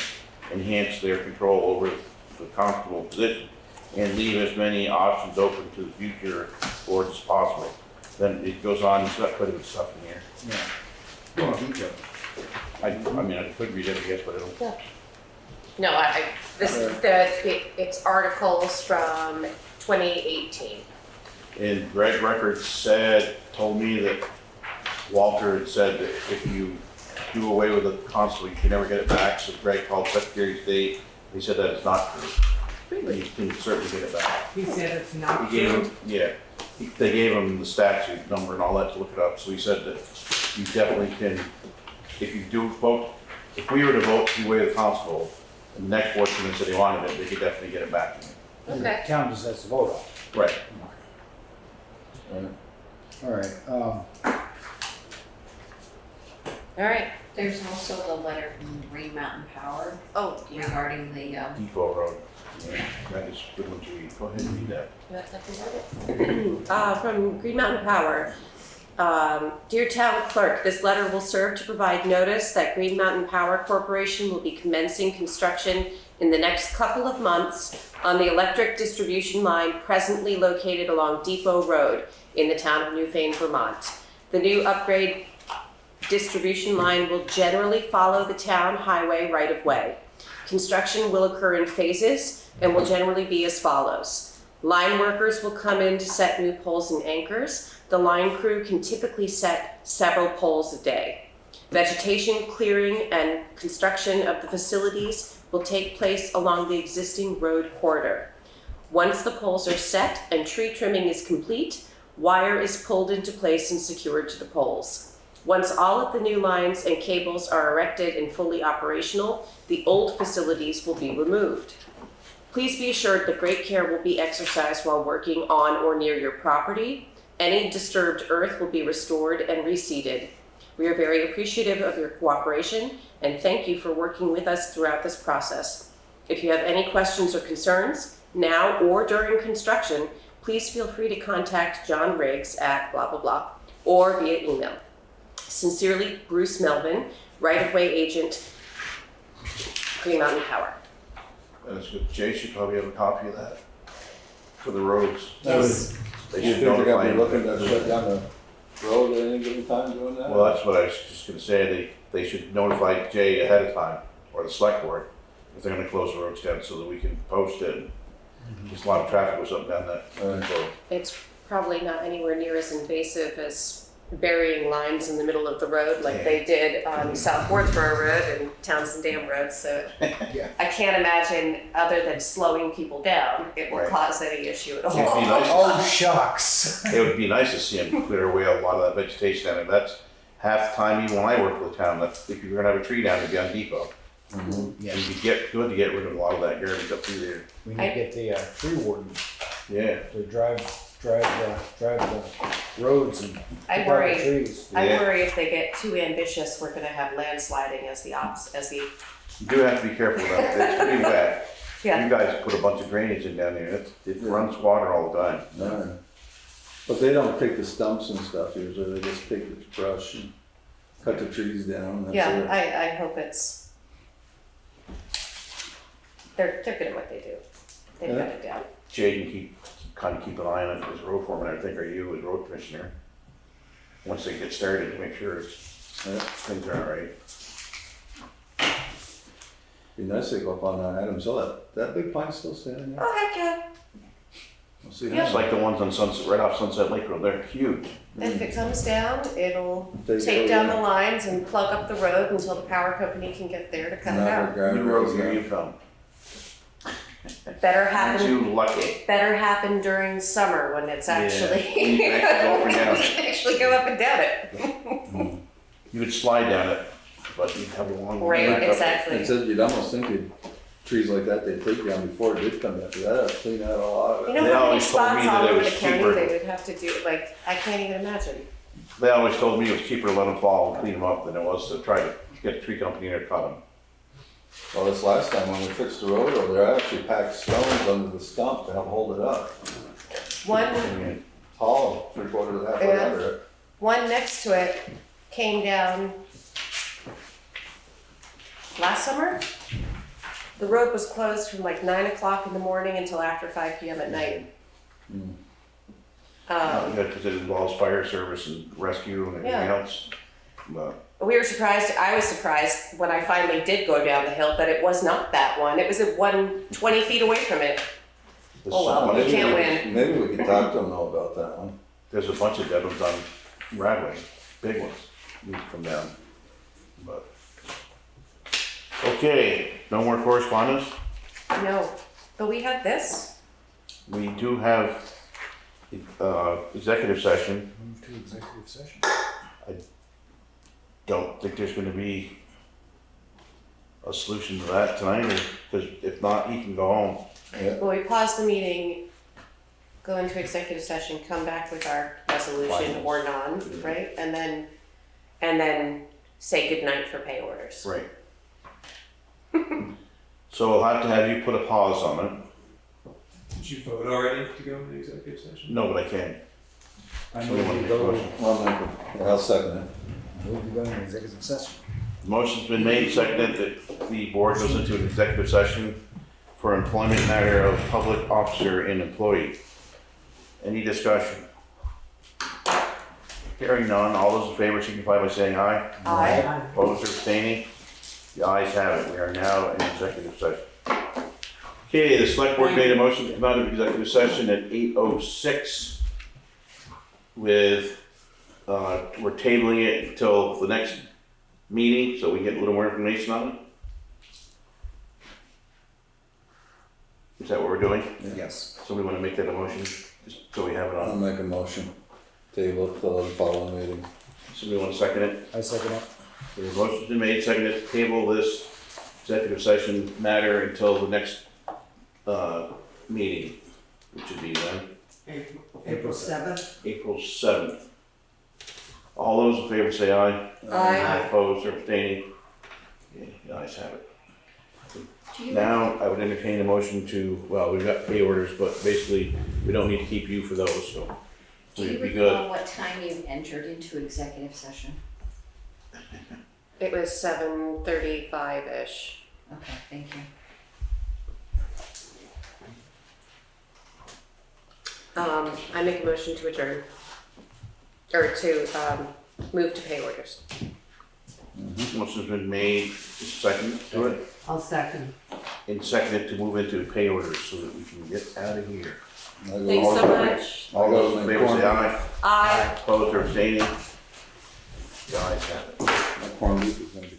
enhance their control over the constable position, and leave as many options open to the future boards as possible. Then it goes on, it's got quite a bit of stuff in here. Yeah. More detail. I mean, I could read it, I guess, but I don't. No, it's articles from 2018. And Greg Records told me that Walter had said that if you do away with the constable, you can never get it back. So Greg called Secretary of State. He said that is not true. Really? You can certainly get it back. He said it's not He gave true. him, yeah. They gave him the statute number and all that to look it up. So he said that you definitely can, if you do vote, if we were to vote to away the constable, and the next board committee said they wanted it, they could definitely get it back to you. Okay. The town just has to vote on it. Right. All right, All right. There's also the letter from Green Mountain Power Oh, yeah. regarding the, Depot Road. Yeah, that is a good one to read. Go ahead and read that. You want that to from Green Mountain Power. Dear Town Clerk, this letter will serve to provide notice that Green Mountain Power Corporation will be commencing construction in the next couple of months on the electric distribution line presently located along Depot Road in the town of Newfane, Vermont. The new upgrade distribution line will generally follow the town highway right-of-way. Construction will occur in phases and will generally be as follows. Line workers will come in to set new poles and anchors. The line crew can typically set several poles a day. Vegetation clearing and construction of the facilities will take place along the existing road corridor. Once the poles are set and tree trimming is complete, wire is pulled into place and secured to the poles. Once all of the new lines and cables are erected and fully operational, the old facilities will be removed. Please be assured that great care will be exercised while working on or near your property. Any disturbed earth will be restored and reseeded. We are very appreciative of your cooperation and thank you for working with us throughout this process. If you have any questions or concerns, now or during construction, please feel free to contact John Riggs at blah blah blah or via email. Sincerely, Bruce Melvin, right-of-way agent, Green Mountain Power. That's good. Jay should probably have a copy of that for the roads. Yes. They You should think they're notify gonna be him. looking to shut down the road at any given time doing that? Well, that's what I was just gonna say. They should notify Jay ahead of time, or the select board, if they're gonna close the roads down so that we can post it. There's a lot of traffic goes up and down that road. It's probably not anywhere near as invasive as burying lines in the middle of the road like they did on South Wardsboro Road and Townsend Dam Road. So Yeah. I can't imagine, other than slowing people down, it will Right. cause any issue at all. It'd be nice. oh, shucks. It would be nice to see him clear away a lot of that vegetation down there. That's half the time, even when I worked for the town, that's, if you're gonna have a tree down, it'd be on Depot. Yeah, It'd be good to get rid of a lot of that garbage up through there. we need to get the tree warden Yeah. to drive the roads and I pick out the worry. trees. I Yeah. worry if they get too ambitious, we're gonna have landsliding as the You do have to be careful with that. It's pretty wet. Yeah. You guys put a bunch of drainage in down there. It runs water all the time. No. But they don't take the stumps and stuff usually, they just take the brush and cut the trees down, that's Yeah, it. I hope it's, they're good at what they do. They've got it down. Jay can kind of keep an eye on it as road foreman, I think, or you as road commissioner. Once they get started, to make sure things are all right. Be nice to go up on Adams Hill, that big pine's still standing there. Oh, heck yeah. We'll see It's like the ones on Sunset, right off Sunset Lake Road. They're huge. If it comes down, it'll Take take it down over. the lines and plug up the road until the power company can get there to cut it out. New road, here you come. Better Aren't happen. you lucky? It better happen during summer when it's actually. When you can actually go up and down. You can actually go up and down it. You would slide down it, but you'd have a long. Right, back up. exactly. It said you'd almost think trees like that they'd take down before it did come down, because that'd clean out a lot of You it. know They how many always told me spots that all it over the was county cheaper. they would have to do, like, I can't even imagine. They always told me it was cheaper to let them fall and clean them up than it was to try to get a tree company in there to cut them. Well, this last time when we fixed the road over there, I actually packed stones under the stump to help hold it up. One, Tall, 3/4 of that foot Yeah. under it. one next to it came down last summer. The road was closed from like 9 o'clock in the morning until after 5 p.m. at night. Yeah, because it involves fire service and rescue and everything Yeah. else. But We were surprised, I was surprised when I finally did go down the hill that it was not that one. It was at 20 feet away from it. the Oh, well, sun- you can't win. Maybe we could talk to them though about that one. There's a bunch of dead ones on Radway, big ones, need to come down. But okay, no more correspondence. No, but we had this. We do have executive session. Move to executive session. Don't think there's gonna be a solution to that tonight, because if not, he can go home. Well, we pause the meeting, go into executive session, come back with our resolution or none, right? And then say goodnight for pay orders. Right. So we'll have to have you put a pause on it. Did you vote already to go into executive session? No, but I can. I So we want move to we make a go, motion. I'll second it. move we go into executive session. Motion's been made, seconded, that the board goes into an executive session for employment matter of public officer and employee. Any discussion? Hearing none, all those in favor signify by saying aye. Aye. Opposed or abstaining? The ayes have it, we are now in executive session. Okay, the select board made a motion to come out of executive session at 8:06 with, we're tabling it until the next meeting, so we get a little more information on it. Is that what we're doing? Yes. So we wanna make that a motion, just so we have it I'll on. make a motion. Table it till the following meeting. Somebody wanna second it? I second it. The motion's been made, seconded to table this executive session matter until the next, meeting, which would be when? April 7th. April 7th. All those in favor say aye. Aye. Opposed or abstaining? Okay, the ayes have it. Do you, Now, I would entertain a motion to, well, we've got pay orders, but basically, we don't need to keep you for those, so do you we'd be recall good. what time you entered into executive session? It was 7:35-ish. Okay, thank you. I make a motion to adjourn. Or to, move to pay orders. Motion's been made, second to it, I'll second. and seconded to move into pay orders so that we can get out of here. Thanks so much. All those in favor say aye. Aye. Opposed or abstaining? The ayes have it. That corned beef is gonna be